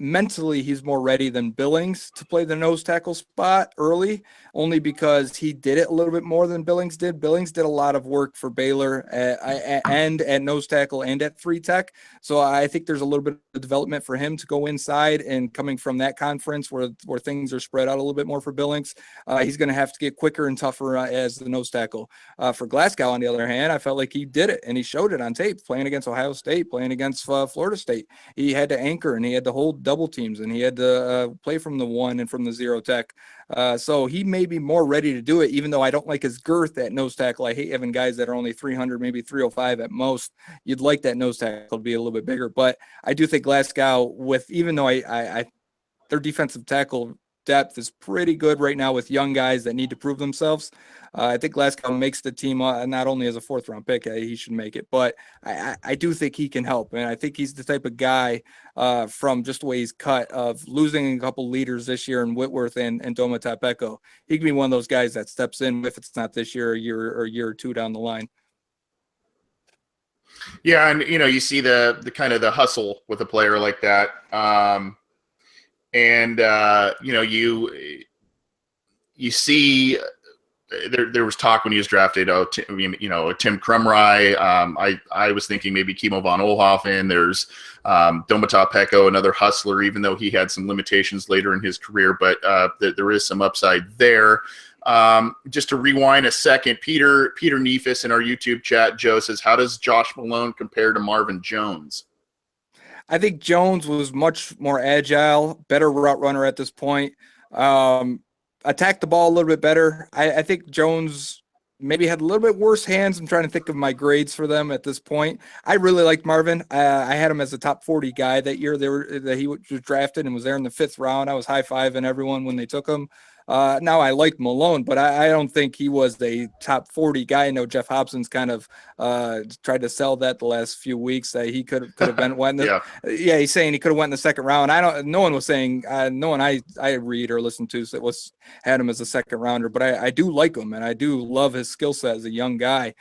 mentally he's more ready than Billings to play the nose tackle spot early, only because he did it a little bit more than Billings did. Billings did a lot of work for Baylor and at nose tackle and at 3 tech. So I think there's a little bit of development for him to go inside, and coming from that conference where things are spread out a little bit more for Billings, he's going to have to get quicker and tougher as the nose tackle. For Glasgow, on the other hand, I felt like he did it, and he showed it on tape, playing against Ohio State, playing against Florida State. He had to anchor, and he had to hold double teams, and he had to play from the 1 and from the 0 tech. So he may be more ready to do it, even though I don't like his girth at nose tackle. I hate having guys that are only 300, maybe 305 at most. You'd like that nose tackle to be a little bit bigger, but I do think Glasgow, even though their defensive tackle depth is pretty good right now with young guys that need to prove themselves. I think Glasgow makes the team not only as a 4th round pick, he should make it, but I do think he can help. And I think he's the type of guy from just the way he's cut of losing a couple leaders this year in Whitworth and Domata Beko. He can be one of those guys that steps in if it's not this year, a year or 2 down the line. Yeah, and you see the kind of the hustle with a player like that. You see there was talk when he was drafted, Tim Krumrie. I was thinking maybe Kimo von Oelhoffen. There's Domata Beko, another hustler, even though he had some limitations later in his career, but there is some upside there. Just to rewind a second, Peter Neefus in our YouTube chat, Joe says, how does Josh Malone compare to Marvin Jones? I think Jones was much more agile, better route runner at this point. Attacked the ball a little bit better. I think Jones maybe had a little bit worse hands. I'm trying to think of my grades for them at this point. I really liked Marvin. I had him as a top 40 guy that year that he was drafted and was there in the 5th round. I was high-fiving everyone when they took him. Now I like Malone, but I don't think he was a top 40 guy. I know Jeff Hobson's kind of tried to sell that the last few weeks that he could have been went. Yeah, he's saying he could have went in the 2nd round. No one was saying. No one I read or listen to had him as a 2nd rounder, but I do like him, and I do love his skill set as a young guy.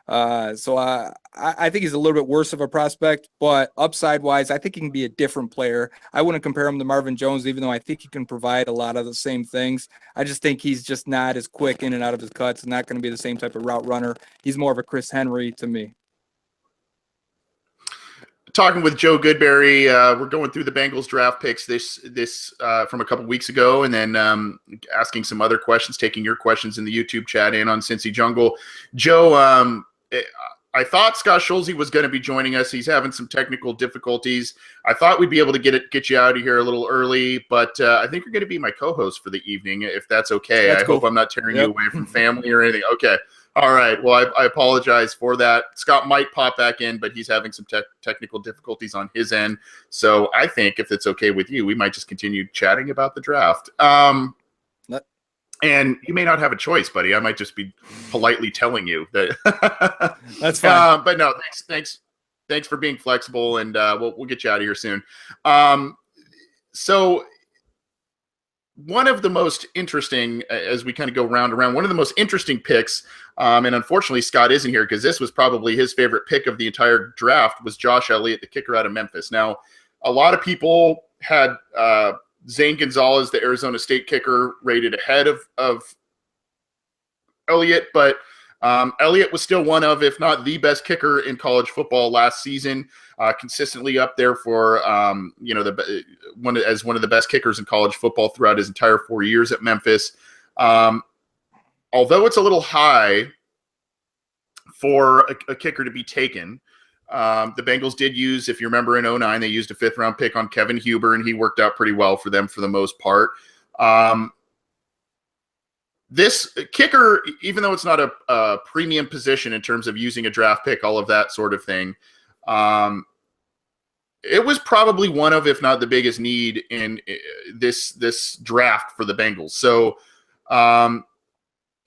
I think he's a little bit worse of a prospect, but upside wise, I think he can be a different player. I wouldn't compare him to Marvin Jones, even though I think he can provide a lot of the same things. I just think he's just not as quick in and out of his cuts, not going to be the same type of route runner. He's more of a Chris Henry to me. Talking with Joe Goodberry, we're going through the Bengals draft picks this from a couple weeks ago, and then asking some other questions, taking your questions in the YouTube chat in on Cincy Jungle. Joe, I thought Scott Schulze was going to be joining us. He's having some technical difficulties. I thought we'd be able to get you out of here a little early, but I think you're going to be my co-host for the evening, if that's okay. That's I cool. hope I'm not tearing you away from family or anything. Okay. All right. Well, I apologize for that. Scott might pop back in, but he's having some technical difficulties on his end. So I think if it's okay with you, we might just continue chatting about the draft. And you may not have a choice, buddy. I might just be politely telling you that. That's fine. But no, thanks for being flexible, and we'll get you out of here soon. So one of the most interesting, as we kind of go round and round, one of the most interesting picks, and unfortunately Scott isn't here because this was probably his favorite pick of the entire draft, was Josh Elliott, the kicker out of Memphis. Now, a lot of people had Zane Gonzalez, the Arizona State kicker, rated ahead of Elliott, but Elliott was still one of, if not the best kicker in college football last season, consistently up there for one of the best kickers in college football throughout his entire 4 years at Memphis. Although it's a little high for a kicker to be taken, the Bengals did use, if you remember in 2009, they used a 5th-round pick on Kevin Huber, and he worked out pretty well for them for the most part. This kicker, even though it's not a premium position in terms of using a draft pick, all of that sort of thing, it was probably one of, if not the biggest need in this draft for the Bengals. So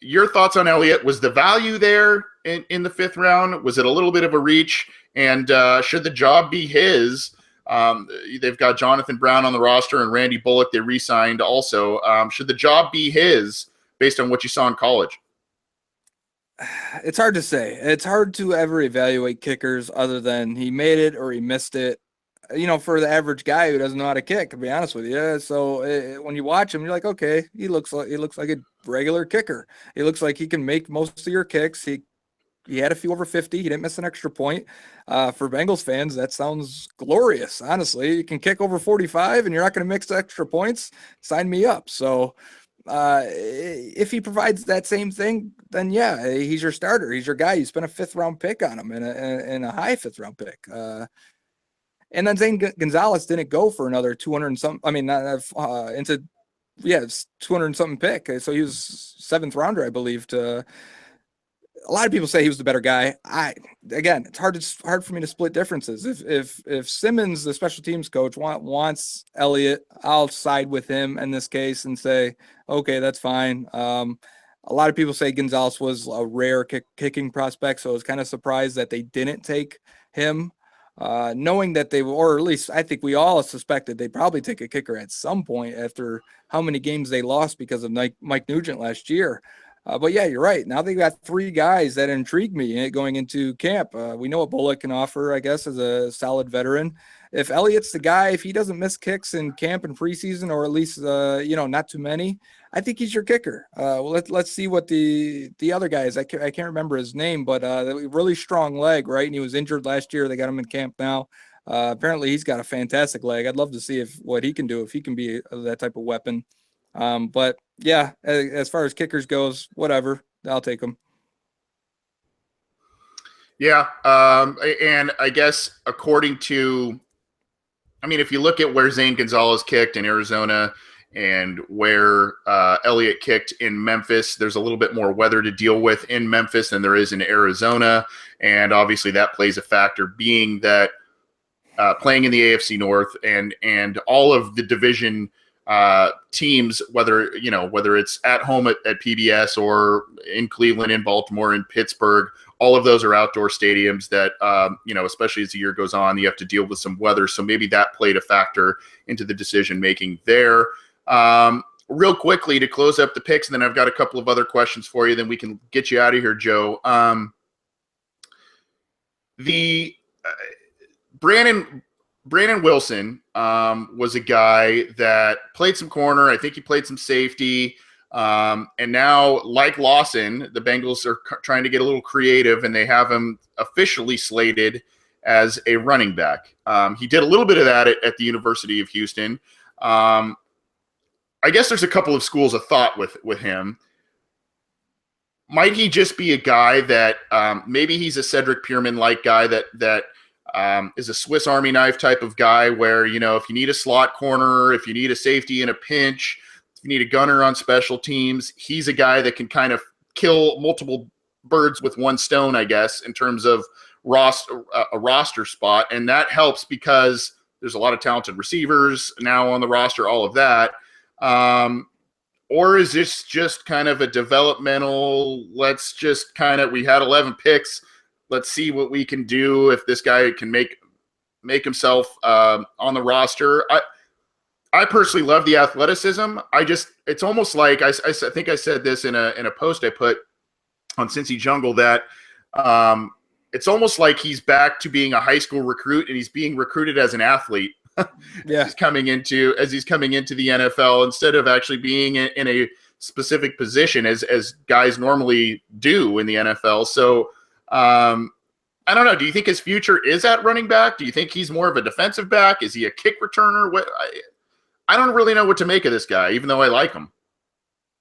your thoughts on Elliott? Was the value there in the 5th round? Was it a little bit of a reach? And should the job be his? They've got Jonathan Brown on the roster and Randy Bullock they re-signed also. Should the job be his based on what you saw in college? It's hard to say. It's hard to ever evaluate kickers other than he made it or he missed it. For the average guy who doesn't know how to kick, to be honest with you. So when you watch him, you're like, okay, he looks like a regular kicker. He looks like he can make most of your kicks. He had a few over 50. He didn't miss an extra point. For Bengals fans, that sounds glorious. Honestly, you can kick over 45 and you're not going to mix extra points. Sign me up. So if he provides that same thing, then yeah, he's your starter. He's your guy. You spent a 5th-round pick on him and a high 5th-round pick. And then Zane Gonzalez didn't go for another 200 and something. I mean, into 200 and something pick. So he was 7th rounder, I believe. A lot of people say he was the better guy. Again, it's hard for me to split differences. If Simmons, the special teams coach, wants Elliott, I'll side with him in this case and say, okay, that's fine. A lot of people say Gonzalez was a rare kicking prospect, so I was kind of surprised that they didn't take him. Knowing that or at least I think we all suspected they'd probably take a kicker at some point after how many games they lost because of Mike Nugent last year. But yeah, you're right. Now they've got 3 guys that intrigue me going into camp. We know what Bullock can offer, I guess, as a solid veteran. If Elliott's the guy, if he doesn't miss kicks in camp and preseason, or at least, not too many, I think he's your kicker. Let's see what the other guy is. I can't remember his name, but really strong leg, right? And he was injured last year. They got him in camp now. Apparently he's got a fantastic leg. I'd love to see what he can do, if he can be that type of weapon. But yeah, as far as kickers goes, whatever, I'll take them. Yeah. And I guess if you look at where Zane Gonzalez kicked in Arizona and where Elliott kicked in Memphis, there's a little bit more weather to deal with in Memphis than there is in Arizona. And obviously that plays a factor, being that playing in the AFC North and all of the division teams, whether it's at home at PBS or in Cleveland, in Baltimore, in Pittsburgh, all of those are outdoor stadiums that, especially as the year goes on, you have to deal with some weather. So maybe that played a factor into the decision-making there. Real quickly to close up the picks, and then I've got a couple of other questions for you, then we can get you out of here, Joe. the Brandon Wilson was a guy that played some corner. I think he played some safety. And now, like Lawson, the Bengals are trying to get a little creative, and they have him officially slated as a running back. He did a little bit of that at the University of Houston. I guess there's a couple of schools of thought with him. Might he just be a guy that maybe he's a Cedric Pierman-like guy that is a Swiss Army knife type of guy where, if you need a slot corner, if you need a safety in a pinch, if you need a gunner on special teams, he's a guy that can kind of kill multiple birds with one stone, I guess, in terms of a roster spot. And that helps because there's a lot of talented receivers now on the roster, all of that. Or is this just kind of a developmental, we had 11 picks, let's see what we can do if this guy can make himself on the roster. I personally love the athleticism. It's almost like I think I said this in a post I put on Cincy Jungle that it's almost like he's back to being a high school recruit and he's being recruited as an athlete. Yeah, he's coming into the NFL instead of actually being in a specific position as guys normally do in the NFL. So I don't know. Do you think his future is at running back? Do you think he's more of a defensive back? Is he a kick returner? I don't really know what to make of this guy, even though I like him.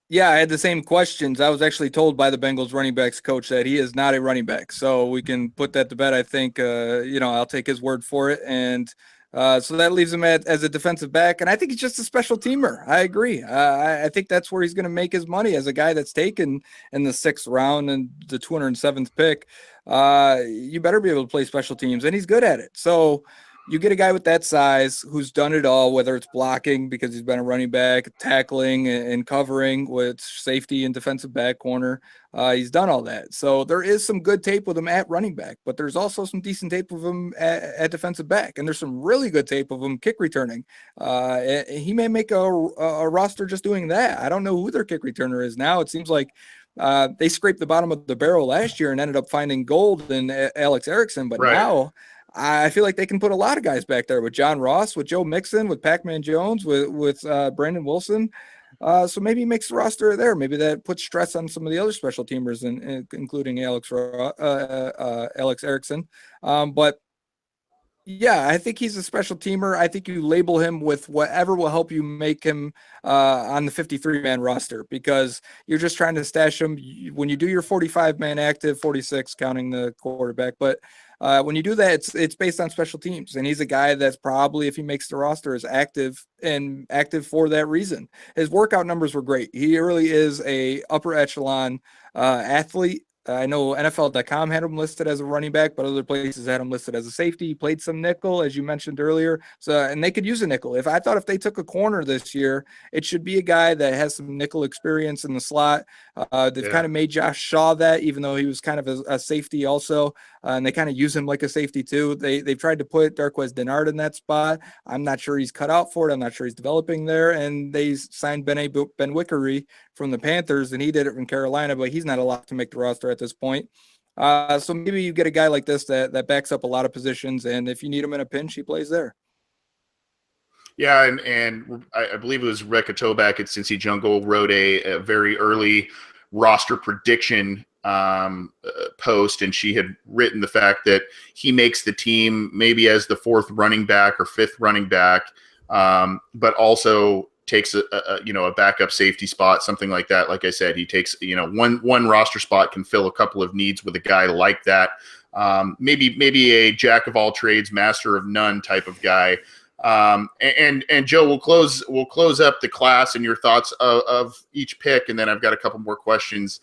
Yeah, I had the same questions. I was actually told by the Bengals running backs coach that he is not a running back. So we can put that to bed. I think, I'll take his word for it. And so that leaves him as a defensive back. And I think he's just a special teamer. I agree. I think that's where he's going to make his money as a guy that's taken in the 6th round and the 207th pick. You better be able to play special teams, and he's good at it. So you get a guy with that size who's done it all, whether it's blocking because he's been a running back, tackling and covering with safety and defensive back corner. He's done all that. So there is some good tape with him at running back, but there's also some decent tape of him at defensive back. And there's some really good tape of him kick returning. He may make a roster just doing that. I don't know who their kick returner is now. It seems like they scraped the bottom of the barrel last year and ended up finding gold in Alex Erickson. But now I feel like they can put a lot of guys back there with John Ross, with Joe Mixon, with Pac-Man Jones, with Brandon Wilson. So maybe he makes the roster there. Maybe that puts stress on some of the other special teamers, including Alex Erickson. But yeah, I think he's a special teamer. I think you label him with whatever will help you make him on the 53-man roster, because you're just trying to stash him when you do your 45-man active, 46 counting the quarterback. But when you do that, it's based on special teams, and he's a guy that's probably, if he makes the roster, is active for that reason. His workout numbers were great. He really is a upper echelon athlete. I know NFL.com had him listed as a running back, but other places had him listed as a safety. He played some nickel, as you mentioned earlier. So, and they could use a nickel. If they took a corner this year, it should be a guy that has some nickel experience in the slot. They've kind of made Josh Shaw that, even though he was kind of a safety also, and they kind of use him like a safety too. They've tried to put Darqueze Dennard in that spot. I'm not sure he's cut out for it. I'm not sure he's developing there. And they signed Ben Wickery from the Panthers, and he did it from Carolina, but he's not allowed to make the roster at this point. So maybe you get a guy like this that backs up a lot of positions, and if you need him in a pinch, he plays there. Yeah, and I believe it was Rekha Toback at Cincy Jungle wrote a very early roster prediction post, and she had written the fact that he makes the team maybe as the 4th running back or 5th running back, but also takes a backup safety spot, something like that. Like I said, he takes, one roster spot can fill a couple of needs with a guy like that. Maybe a jack of all trades, master of none type of guy. And Joe, we'll close up the class and your thoughts of each pick, and then I've got a couple more questions.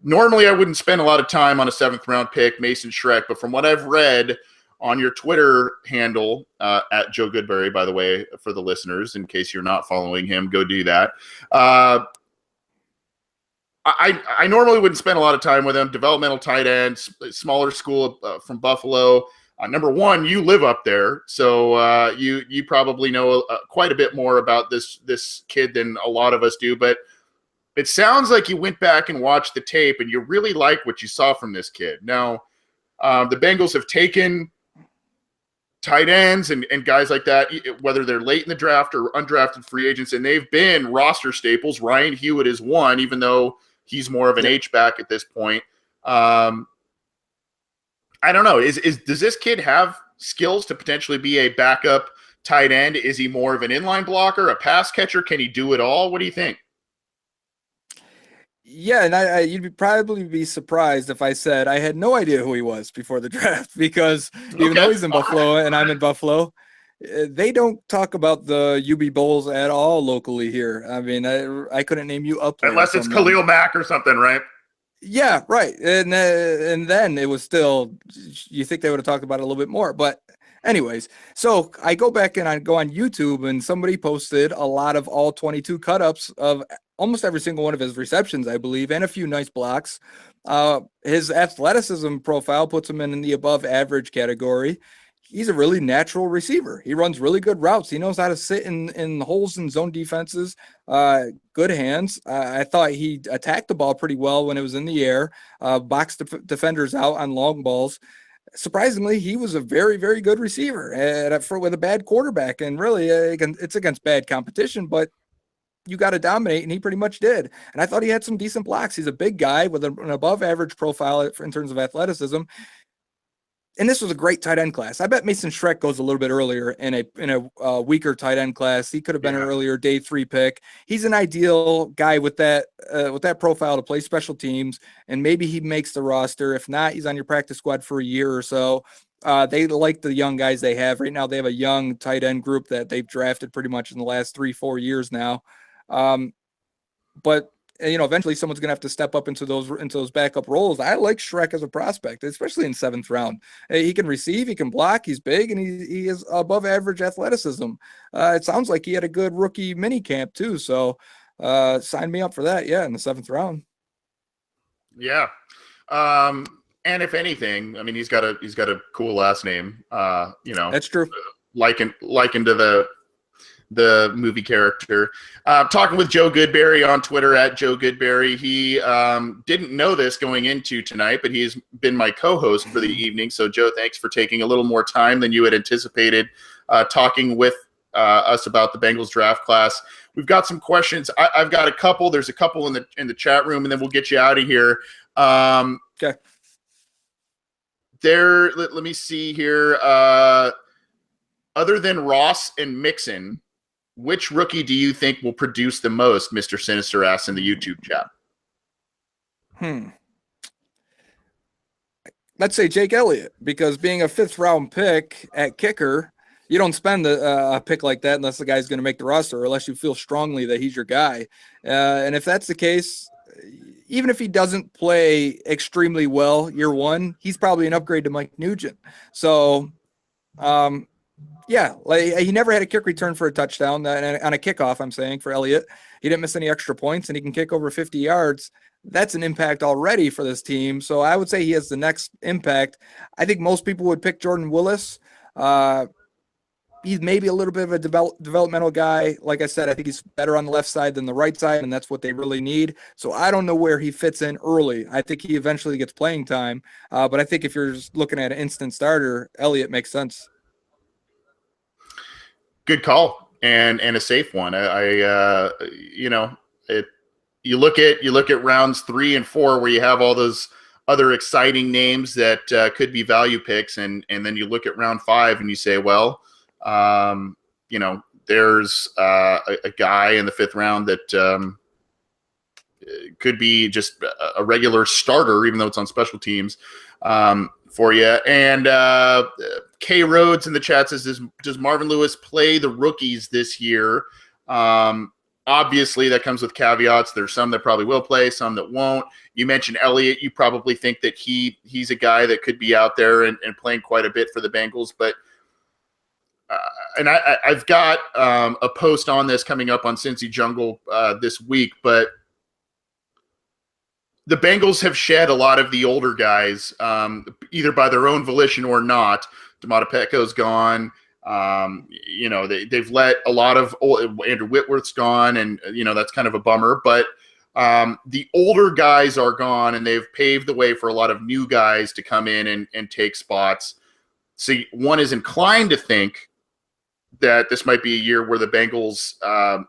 Normally I wouldn't spend a lot of time on a 7th round pick, Mason Schreck, but from what I've read on your Twitter handle, at Joe Goodberry, by the way, for the listeners, in case you're not following him, go do that. I normally wouldn't spend a lot of time with him. Developmental tight end, smaller school from Buffalo. Number one, you live up there, so you probably know quite a bit more about this kid than a lot of us do. But it sounds like you went back and watched the tape, and you really like what you saw from this kid. Now, The Bengals have taken tight ends and guys like that, whether they're late in the draft or undrafted free agents, and they've been roster staples. Ryan Hewitt is one, even though he's more of an H-back at this point. I don't know. Does this kid have skills to potentially be a backup tight end? Is he more of an inline blocker, a pass catcher? Can he do it all? What do you think? Yeah, and you'd probably be surprised if I said I had no idea who he was before the draft, because even though he's in Buffalo and I'm in Buffalo, they don't talk about the UB Bowls at all locally here. I mean, I couldn't name you up unless it's Khalil Mack or something, right? Yeah, right. And then it was still, you think they would have talked about it a little bit more. But anyways, so I go back and I go on YouTube, and somebody posted a lot of all 22 cut-ups of almost every single one of his receptions, I believe, and a few nice blocks. His athleticism profile puts him in the above average category. He's a really natural receiver. He runs really good routes. He knows how to sit in holes in zone defenses. Good hands. I thought he attacked the ball pretty well when it was in the air, boxed defenders out on long balls. Surprisingly, he was a very, very good receiver with a bad quarterback. And really, it's against bad competition, but you got to dominate, and he pretty much did. And I thought he had some decent blocks. He's a big guy with an above average profile in terms of athleticism. And this was a great tight end class. I bet Mason Schreck goes a little bit earlier in a weaker tight end class. He could have been an earlier day 3 pick. He's an ideal guy with that profile to play special teams, and maybe he makes the roster. If not, he's on your practice squad for a year or so. They like the young guys they have right now. They have a young tight end group that they've drafted pretty much in the last 3-4 years now. But eventually someone's going to have to step up into those backup roles. I like Schreck as a prospect, especially in 7th round. He can receive, he can block, he's big, and he is above average athleticism. It sounds like he had a good rookie mini camp too. So sign me up for that. Yeah. In the 7th round. Yeah. And if anything, I mean, he's got a cool last name, That's true. Likened to the movie character. Talking with Joe Goodberry on Twitter at Joe Goodberry. He didn't know this going into tonight, but he's been my co-host for the evening. So Joe, thanks for taking a little more time than you had anticipated talking with us about the Bengals draft class. We've got some questions. I've got a couple. There's a couple in the chat room, and then we'll get you out of here. Okay. Let me see here. Other than Ross and Mixon, which rookie do you think will produce the most? Mr. Sinister asks in the YouTube chat. Let's say Jake Elliott, because being a 5th round pick at kicker, you don't spend a pick like that unless the guy's going to make the roster, or unless you feel strongly that he's your guy. And if that's the case, even if he doesn't play extremely well year 1, he's probably an upgrade to Mike Nugent. So, yeah, like he never had a kick return for a touchdown on a kickoff. I'm saying for Elliott, he didn't miss any extra points, and he can kick over 50 yards. That's an impact already for this team. So I would say he has the next impact. I think most people would pick Jordan Willis. He's maybe a little bit of a developmental guy. Like I said, I think he's better on the left side than the right side, and that's what they really need. So I don't know where he fits in early. I think he eventually gets playing time. But I think if you're just looking at an instant starter, Elliott makes sense. Good call and a safe one. You look at rounds 3 and 4 where you have all those other exciting names that could be value picks, and then you look at round 5 and you say, well, there's a guy in the 5th round that could be just a regular starter, even though it's on special teams for you. And K Rhodes in the chat says, does Marvin Lewis play the rookies this year? Obviously, that comes with caveats. There's some that probably will play, some that won't. You mentioned Elliott. You probably think that he's a guy that could be out there and playing quite a bit for the Bengals. But and I've got a post on this coming up on Cincy Jungle this week. But the Bengals have shed a lot of the older guys, either by their own volition or not. Domatapeko's gone. They've let a lot of Andrew Whitworth's gone, and that's kind of a bummer. But The older guys are gone, and they've paved the way for a lot of new guys to come in and take spots. So one is inclined to think that this might be a year where the Bengals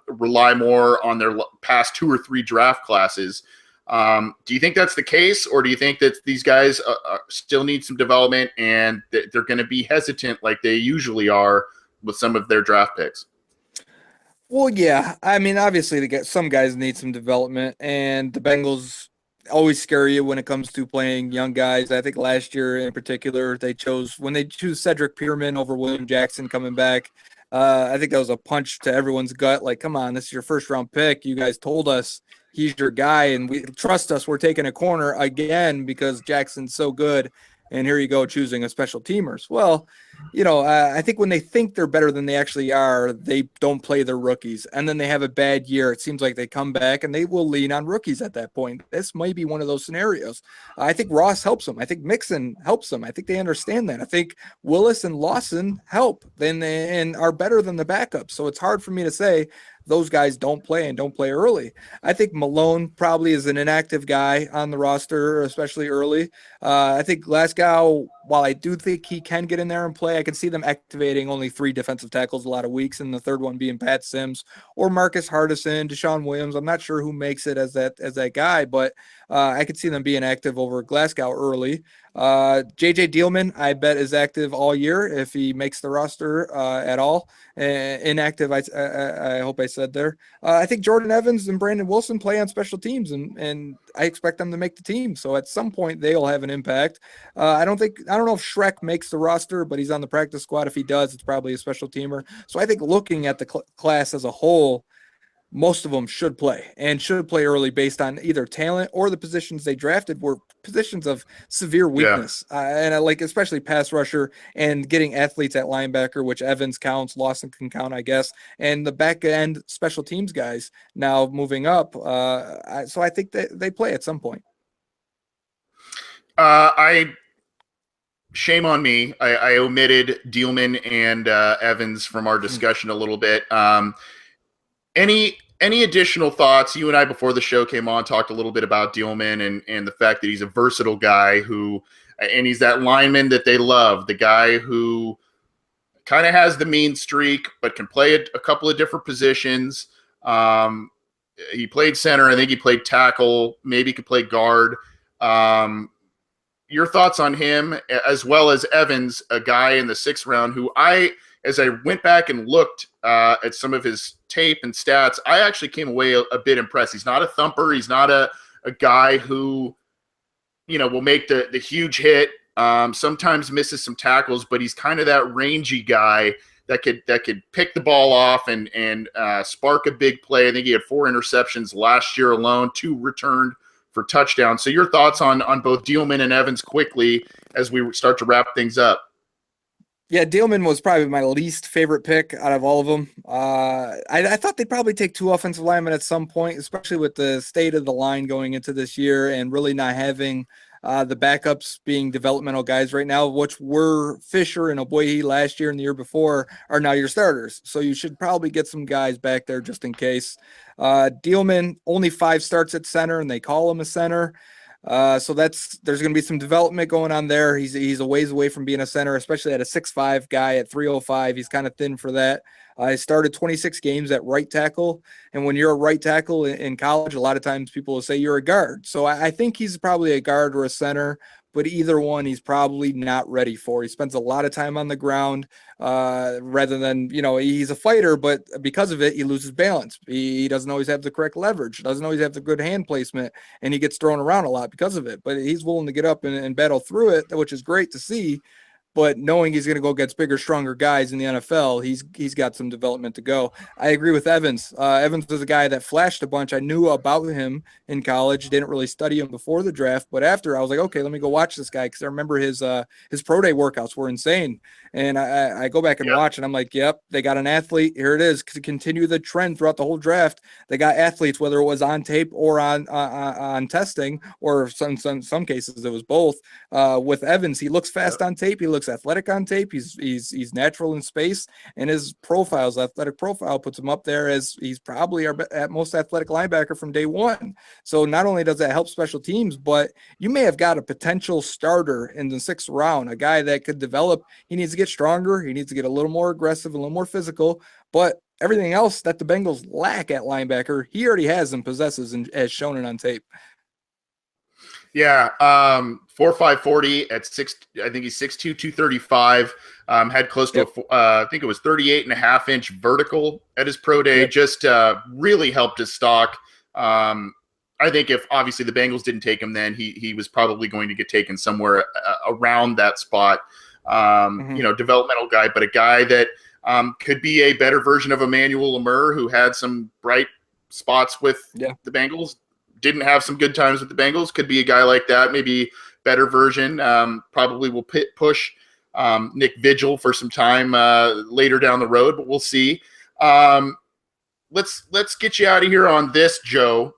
rely more on their past 2 or 3 draft classes. Do you think that's the case, or do you think that these guys still need some development and they're going to be hesitant like they usually are with some of their draft picks? Well, yeah. I mean, obviously, some guys need some development, and the Bengals always scare you when it comes to playing young guys. I think last year in particular, when they choose Cedric Pearman over William Jackson coming back. I think that was a punch to everyone's gut. Like, come on, this is your first round pick. You guys told us he's your guy, and we trust us. We're taking a corner again because Jackson's so good. And here you go, choosing a special teamers. Well, I think when they think they're better than they actually are, they don't play their rookies. And then they have a bad year. It seems like they come back and they will lean on rookies at that point. This might be one of those scenarios. I think Ross helps them. I think Mixon helps them. I think they understand that. I think Willis and Lawson help and are better than the backups. So it's hard for me to say those guys don't play and don't play early. I think Malone probably is an inactive guy on the roster, especially early. I think Glasgow, while I do think he can get in there and play, I can see them activating only 3 defensive tackles a lot of weeks, and the third one being Pat Sims or Marcus Hardison, Deshaun Williams. I'm not sure who makes it as that guy, but I could see them being active over Glasgow early. JJ Dielman, I bet, is active all year if he makes the roster at all. Inactive, I hope I said there. I think Jordan Evans and Brandon Wilson play on special teams, and I expect them to make the team. So at some point they'll have an impact. I don't know if Shrek makes the roster, but he's on the practice squad. If he does, it's probably a special teamer. So I think looking at the class as a whole, most of them should play early based on either talent or the positions they drafted were positions of severe weakness. Yeah. And I like, especially pass rusher and getting athletes at linebacker, which Evans counts, Lawson can count, I guess, and the back end special teams guys now moving up. So I think that they play at some point. Shame on me. I omitted Dielman and Evans from our discussion a little bit. Any additional thoughts? You and I, before the show came on, talked a little bit about Dielman and the fact that he's a versatile guy and he's that lineman that they love, the guy who kind of has the mean streak, but can play a couple of different positions. He played center. I think he played tackle, maybe could play guard. Your thoughts on him, as well as Evans, a guy in the 6th round who as I went back and looked at some of his tape and stats, I actually came away a bit impressed. He's not a thumper. He's not a guy who, will make the huge hit. Sometimes misses some tackles, but he's kind of that rangy guy that could pick the ball off and spark a big play. I think he had 4 interceptions last year alone, 2 returned for touchdowns. So your thoughts on both Dielman and Evans quickly as we start to wrap things up. Yeah, Dielman was probably my least favorite pick out of all of them. I thought they'd probably take 2 offensive linemen at some point, especially with the state of the line going into this year and really not having the backups being developmental guys right now, which were Fisher and Oboye last year and the year before, are now your starters. So you should probably get some guys back there just in case. Dielman, only 5 starts at center, and they call him a center. So there's going to be some development going on there. He's a ways away from being a center, especially at a 6'5" guy at 305. He's kind of thin for that. I started 26 games at right tackle. And when you're a right tackle in college, a lot of times people will say you're a guard. So I think he's probably a guard or a center, but either one he's probably not ready for. He spends a lot of time on the ground rather than, he's a fighter, but because of it, he loses balance. He doesn't always have the correct leverage, doesn't always have the good hand placement, and he gets thrown around a lot because of it. But he's willing to get up and battle through it, which is great to see. But knowing he's going to go against bigger, stronger guys in the NFL, he's got some development to go. I agree with Evans. Evans was a guy that flashed a bunch. I knew about him in college, didn't really study him before the draft, but after I was like, okay, let me go watch this guy because I remember his pro day workouts were insane. And I go back and watch, and I'm like, yep, they got an athlete. Here it is. To continue the trend throughout the whole draft, they got athletes, whether it was on tape or on testing, or some cases it was both. With Evans, he looks fast on tape. He looks athletic on tape. He's natural in space, and his athletic profile puts him up there as he's probably our at most athletic linebacker from day one. So not only does that help special teams, but you may have got a potential starter in the 6th round, a guy that could develop. He needs to get stronger. He needs to get a little more aggressive, a little more physical, but everything else that the Bengals lack at linebacker, he already has and possesses, and as shown it on tape. Yeah, 4.5 40 at 6. I think he's 6'2", 235. Had close to I think it was 38.5-inch vertical at his pro day. Yep. Just really helped his stock. I think if obviously the Bengals didn't take him, then he was probably going to get taken somewhere around that spot. Developmental guy, but a guy that could be a better version of Emmanuel Lemur, who had some bright spots with the Bengals. Didn't have some good times with the Bengals. Could be a guy like that, maybe better version. Probably will push Nick Vigil for some time later down the road, but we'll see. Let's get you out of here on this, Joe.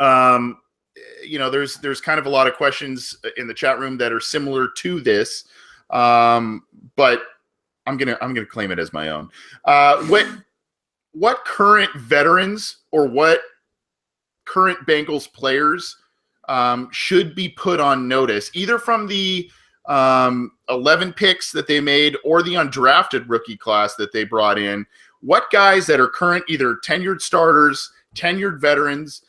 There's kind of a lot of questions in the chat room that are similar to this, but I'm gonna claim it as my own. What current veterans or what current Bengals players should be put on notice, either from the 11 picks that they made or the undrafted rookie class that they brought in? What guys that are current, either tenured starters, tenured veterans,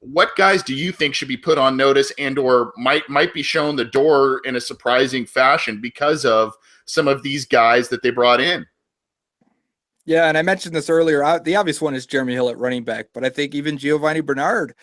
what guys do you think should be put on notice and or might be shown the door in a surprising fashion because of some of these guys that they brought in? Yeah, and I mentioned this earlier. The obvious one is Jeremy Hill at running back, but I think even Giovanni Bernard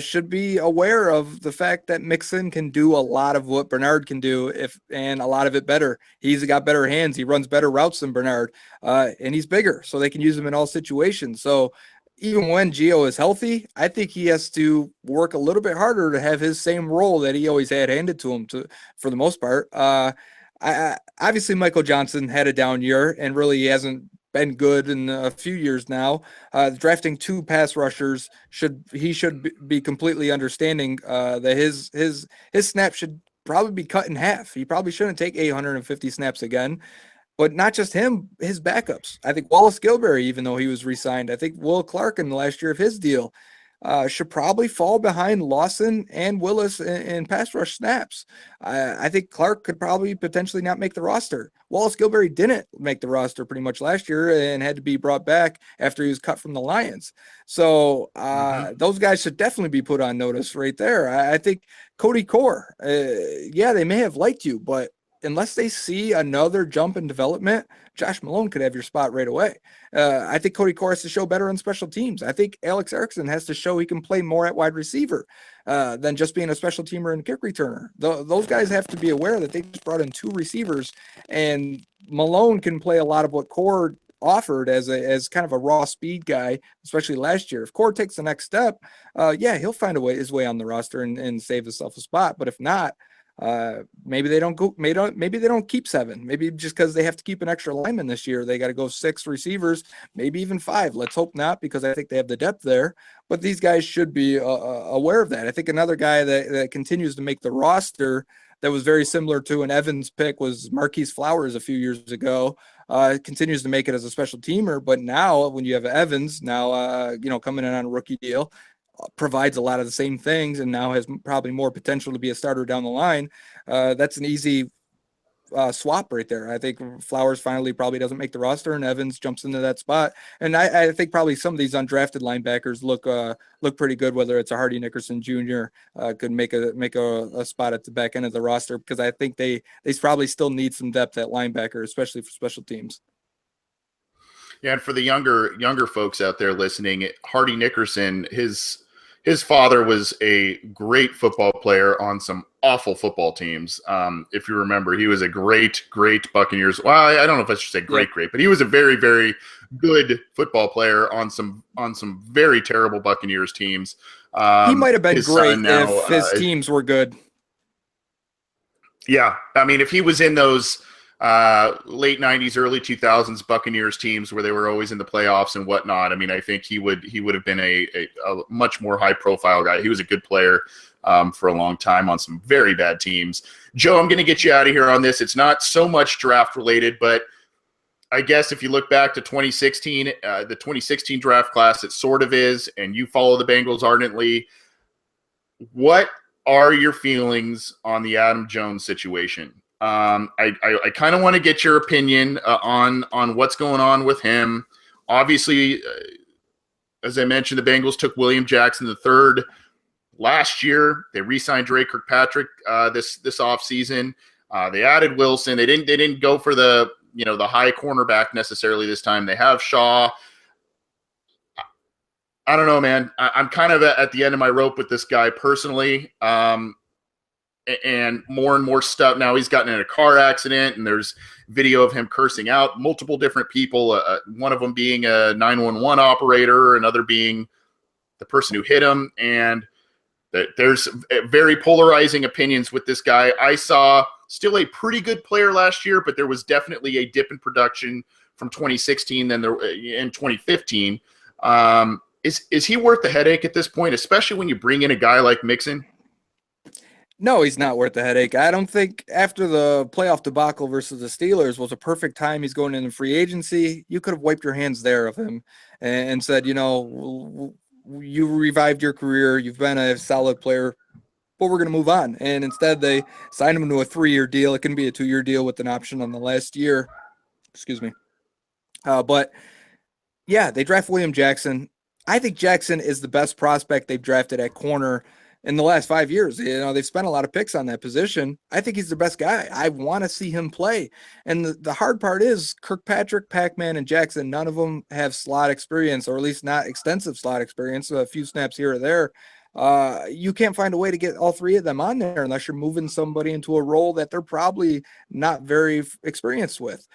should be aware of the fact that Mixon can do a lot of what Bernard can do, and a lot of it better. He's got better hands. He runs better routes than Bernard, and he's bigger, so they can use him in all situations. So even when Gio is healthy, I think he has to work a little bit harder to have his same role that he always had handed to him for the most part. Obviously, Michael Johnson had a down year, and really he hasn't been good in a few years now. Drafting 2 pass rushers should be completely understanding that his snap should probably be cut in half. He probably shouldn't take 850 snaps again. But not just him, his backups. I think Wallace Gilberry, even though he was re-signed, I think Will Clark in the last year of his deal should probably fall behind Lawson and Willis in pass rush snaps. I think Clark could probably potentially not make the roster. Wallace Gilberry didn't make the roster pretty much last year and had to be brought back after he was cut from the Lions. So those guys should definitely be put on notice right there. I think Cody Core, they may have liked you, but unless they see another jump in development, Josh Malone could have your spot right away. I think Cody Core has to show better on special teams. I think Alex Erickson has to show he can play more at wide receiver than just being a special teamer and kick returner. Those guys have to be aware that they just brought in 2 receivers, and Malone can play a lot of what Core offered as kind of a raw speed guy, especially last year. If Core takes the next step, he'll find his way on the roster and save himself a spot. But if not, maybe they don't keep 7. Maybe just because they have to keep an extra lineman this year, they got to go 6 receivers, maybe even 5. Let's hope not, because I think they have the depth there. But these guys should be aware of that. I think another guy that continues to make the roster that was very similar to an Evans pick was Marquise Flowers a few years ago. Continues to make it as a special teamer, but now when you have Evans coming in on a rookie deal, provides a lot of the same things and now has probably more potential to be a starter down the line. That's an easy swap right there. I think Flowers finally probably doesn't make the roster and Evans jumps into that spot. And I think probably some of these undrafted linebackers look pretty good, whether it's a Hardy Nickerson Jr. Could make a spot at the back end of the roster, because I think they probably still need some depth at linebacker, especially for special teams. Yeah, and for the younger folks out there listening, Hardy Nickerson, his father was a great football player on some awful football teams. If you remember, he was a great Buccaneers. Well, I don't know if I should say great, but he was a very, very good football player on some very terrible Buccaneers teams. He might have been great if his teams were good. Yeah, I mean, if he was in those late '90s, early 2000s Buccaneers teams where they were always in the playoffs and whatnot, I mean, I think he would have been a much more high profile guy. He was a good player for a long time on some very bad teams. Joe, I'm going to get you out of here on this. It's not so much draft related, but I guess if you look back to 2016, the 2016 draft class, it sort of is, and you follow the Bengals ardently. What are your feelings on the Adam Jones situation? I kind of want to get your opinion on what's going on with him. Obviously, as I mentioned, the Bengals took William Jackson III last year. They re-signed Dre Kirkpatrick this offseason. They added Wilson. They didn't go for the high cornerback necessarily this time. They have Shaw. I don't know, man. I'm kind of at the end of my rope with this guy personally. And more stuff. Now he's gotten in a car accident, and there's video of him cursing out multiple different people, one of them being a 911 operator, another being the person who hit him. And there's very polarizing opinions with this guy. I saw still a pretty good player last year, but there was definitely a dip in production from 2016 than there in 2015. Is he worth the headache at this point, especially when you bring in a guy like Mixon? No, he's not worth the headache. I don't think after the playoff debacle versus the Steelers was a perfect time. He's going into free agency. You could have wiped your hands there of him and said, you revived your career. You've been a solid player, but we're going to move on. And instead they signed him to a 3-year deal. It can be a 2-year deal with an option on the last year. Excuse me. But yeah, they draft William Jackson. I think Jackson is the best prospect they've drafted at corner in the last 5 years. They've spent a lot of picks on that position. I think he's the best guy. I want to see him play. And the hard part is Kirkpatrick, Pac-Man, and Jackson, none of them have slot experience, or at least not extensive slot experience, a few snaps here or there. You can't find a way to get all three of them on there unless you're moving somebody into a role that they're probably not very experienced with.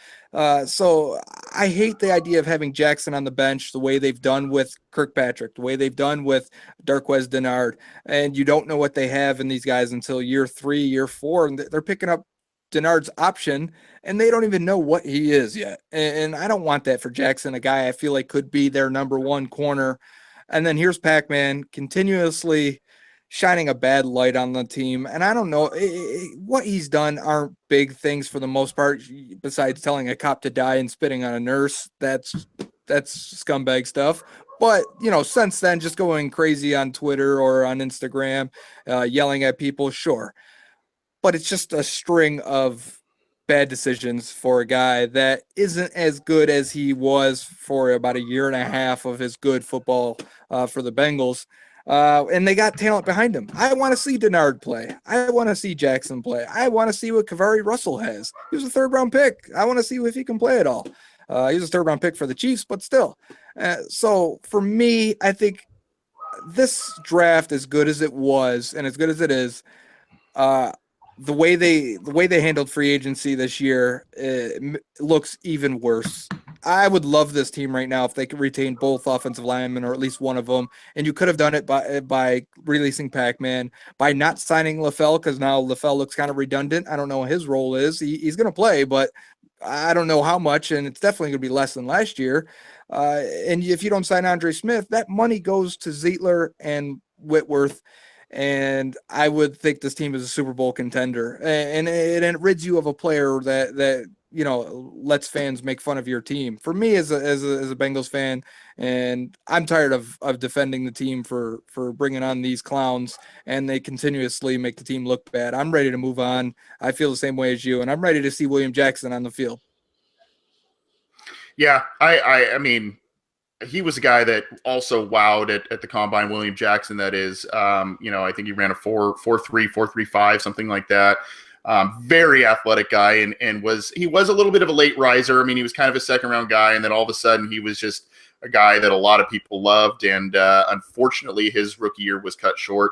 So I hate the idea of having Jackson on the bench the way they've done with Kirkpatrick, the way they've done with Darqueze Dennard, and you don't know what they have in these guys until year 3, year 4, and they're picking up Dennard's option, and they don't even know what he is yet. And I don't want that for Jackson, a guy I feel like could be their number one corner. And then here's Pac-Man continuously shining a bad light on the team. And I don't know, what he's done aren't big things for the most part, besides telling a cop to die and spitting on a nurse. That's scumbag stuff. But, since then, just going crazy on Twitter or on Instagram, yelling at people, sure. But it's just a string of bad decisions for a guy that isn't as good as he was for about a year and a half of his good football for the Bengals. And they got talent behind him. I want to see Dennard play. I want to see Jackson play. I want to see what Kavari Russell has. He was a 3rd-round pick. I want to see if he can play at all. He was a 3rd-round pick for the Chiefs, but still. So for me, I think this draft, as good as it was and as good as it is, the way they handled free agency this year looks even worse. I would love this team right now if they could retain both offensive linemen, or at least one of them. And you could have done it by releasing Pac-Man, by not signing LaFell, because now LaFell looks kind of redundant. I don't know what his role is. He's going to play, but I don't know how much, and it's definitely going to be less than last year. And if you don't sign Andre Smith, that money goes to Zietler and Whitworth. And I would think this team is a Super Bowl contender, and it rids you of a player that lets fans make fun of your team. For me, as a Bengals fan, and I'm tired of defending the team for bringing on these clowns, and they continuously make the team look bad. I'm ready to move on. I feel the same way as you, and I'm ready to see William Jackson on the field. Yeah, I mean, he was a guy that also wowed at the combine. William Jackson, that is. I think he ran a 4.43, 4.35, something like that. Very athletic guy, and he was a little bit of a late riser. I mean, he was kind of a 2nd-round guy, and then all of a sudden he was just a guy that a lot of people loved. And unfortunately, his rookie year was cut short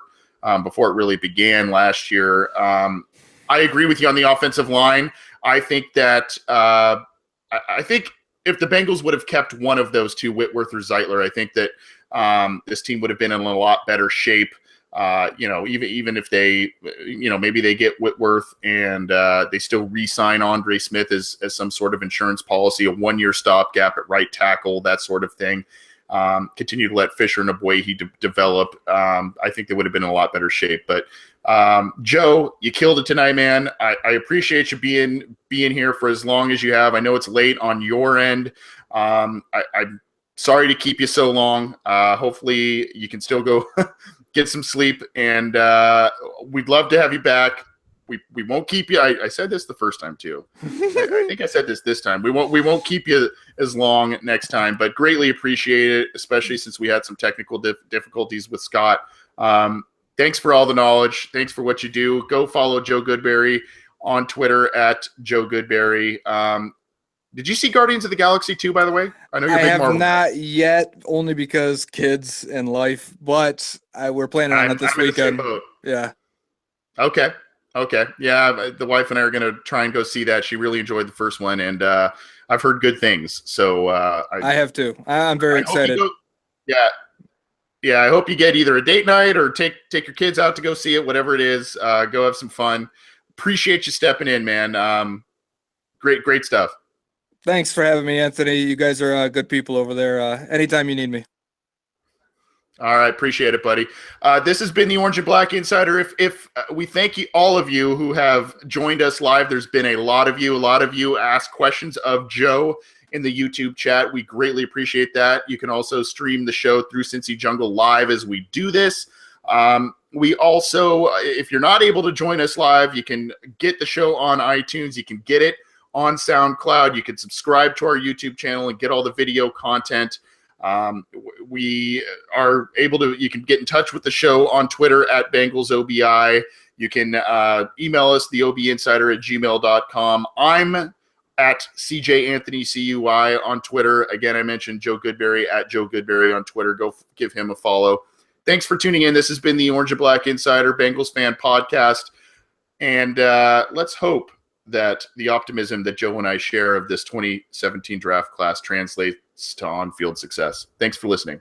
before it really began last year. I agree with you on the offensive line. I think that I think if the Bengals would have kept one of those two, Whitworth or Zeitler, I think that this team would have been in a lot better shape Even if they, maybe they get Whitworth and they still re-sign Andre Smith as some sort of insurance policy, a 1-year stopgap at right tackle, that sort of thing. Continue to let Fisher and Aboyehi develop. I think they would have been in a lot better shape. But Joe, you killed it tonight, man. I appreciate you being here for as long as you have. I know it's late on your end. I'm sorry to keep you so long. Hopefully you can still go get some sleep, and we'd love to have you back. We won't keep you. I said this the first time too. I think I said this time. We won't keep you as long next time, but greatly appreciate it, especially since we had some technical difficulties with Scott. Thanks for all the knowledge. Thanks for what you do. Go follow Joe Goodberry on Twitter at Joe Goodberry. Did you see Guardians of the Galaxy 2, by the way? I know you're a big Marvel guy. I have not guy. yet, only because kids and life, but we're planning on it this weekend. Yeah. Okay. Yeah, the wife and I are going to try and go see that. She really enjoyed the first one, and I've heard good things. So I have too. I'm very excited. Yeah, I hope you get either a date night or take your kids out to go see it, whatever it is. Go have some fun. Appreciate you stepping in, man. Great stuff. Thanks for having me, Anthony. You guys are good people over there. Anytime you need me. All right, appreciate it, buddy. This has been the Orange and Black Insider. If we thank you, all of you who have joined us live. There's been a lot of you. A lot of you ask questions of Joe in the YouTube chat. We greatly appreciate that. You can also stream the show through Cincy Jungle live as we do this. We also, if you're not able to join us live, you can get the show on iTunes. You can get it on SoundCloud. You can subscribe to our YouTube channel and get all the video content. We are able to, you can get in touch with the show on Twitter at BengalsOBI. You can email us, theobinsider@gmail.com. I'm at CJ Anthony CUI on Twitter. Again, I mentioned Joe Goodberry at Joe Goodberry on Twitter. Go give him a follow. Thanks for tuning in. This has been the Orange and Black Insider Bengals fan podcast. And let's hope that the optimism that Joe and I share of this 2017 draft class translates to on-field success. Thanks for listening.